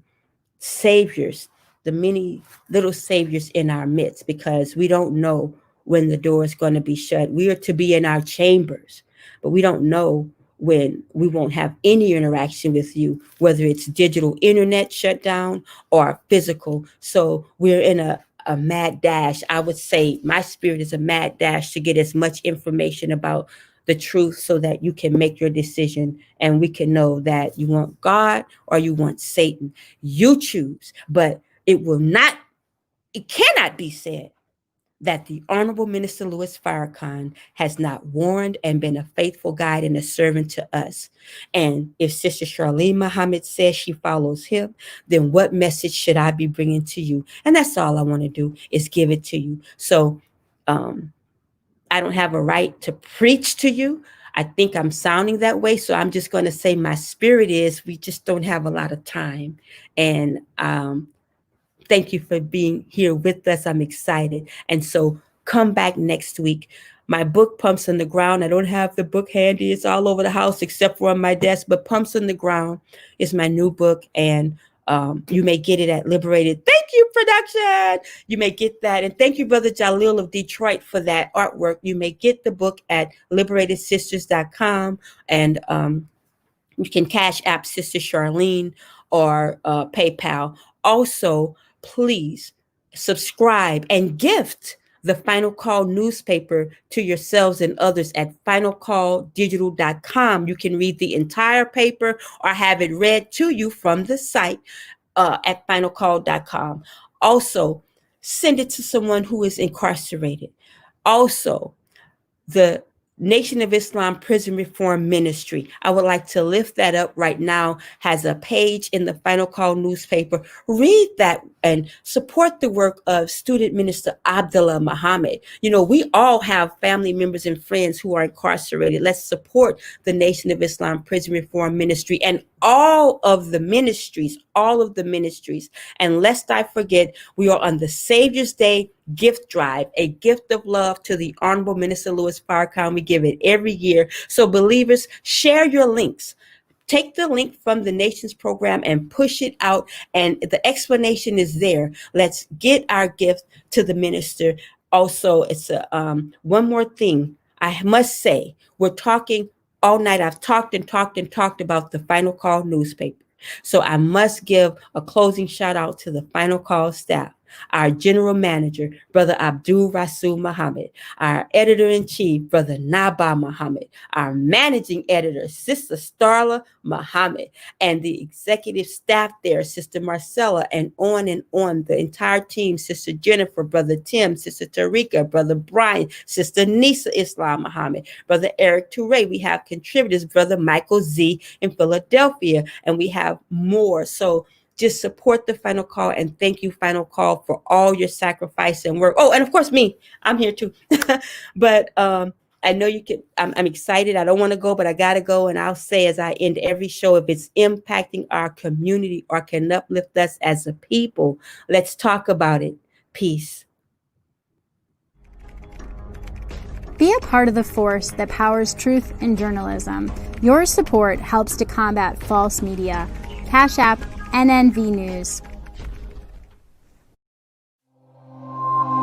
saviors, the many little saviors in our midst, because we don't know when the door is going to be shut. We are to be in our chambers, but we don't know when we won't have any interaction with you, whether it's digital internet shutdown or physical. So we're in a mad dash. I would say my spirit is a mad dash to get as much information about the truth so that you can make your decision, and we can know that you want God or you want Satan. You choose. But it cannot be said that the Honorable Minister Louis Farrakhan has not warned and been a faithful guide and a servant to us. And if Sister Charlene Muhammad says she follows him, then what message should I be bringing to you? And that's all I want to do, is give it to you. So I don't have a right to preach to you. I think I'm sounding that way. So I'm just going to say my spirit is, we just don't have a lot of time. And thank you for being here with us. I'm excited. And so come back next week. My book, Pumps on the Ground. I don't have the book handy. It's all over the house except for on my desk. But Pumps on the Ground is my new book. And you may get it at Liberated. Thank you, production. You may get that. And thank you, Brother Jalil of Detroit, for that artwork. You may get the book at liberatedSisters.com. And you can Cash App Sister Charlene or PayPal. Also, please subscribe and gift the Final Call newspaper to yourselves and others at finalcalldigital.com. You can read the entire paper or have it read to you from the site at finalcall.com. Also, send it to someone who is incarcerated. Also, the Nation of Islam Prison Reform Ministry, I would like to lift that up right now, has a page in the Final Call newspaper. Read that and support the work of Student Minister Abdullah Muhammad. You know, we all have family members and friends who are incarcerated. Let's support the Nation of Islam Prison Reform Ministry and all of the ministries. And lest I forget, we are on the Savior's Day gift drive, a gift of love to the Honorable Minister Louis Farrakhan. We give it every year. So believers, share your links. Take the link from the Nations program and push it out. And the explanation is there. Let's get our gift to the minister. Also, it's one more thing I must say. We're talking all night. I've talked about the Final Call newspaper. So I must give a closing shout out to the Final Call staff. Our general manager, Brother Abdul Rasul Muhammad, our editor-in-chief, Brother Naba Muhammad, our managing editor, Sister Starla Muhammad, and the executive staff there, Sister Marcella, and on, the entire team, Sister Jennifer, Brother Tim, Sister Tarika, Brother Brian, Sister Nisa Islam Muhammad, Brother Eric Toure. We have contributors, Brother Michael Z in Philadelphia, and we have more. So just support the Final Call, and thank you, Final Call, for all your sacrifice and work. Oh, and of course, me, I'm here too. But I know you can. I'm excited. I don't want to go, but I got to go. And I'll say, as I end every show, if it's impacting our community or can uplift us as a people, let's talk about it. Peace. Be a part of the force that powers truth in journalism. Your support helps to combat false media. Cash App NNV News.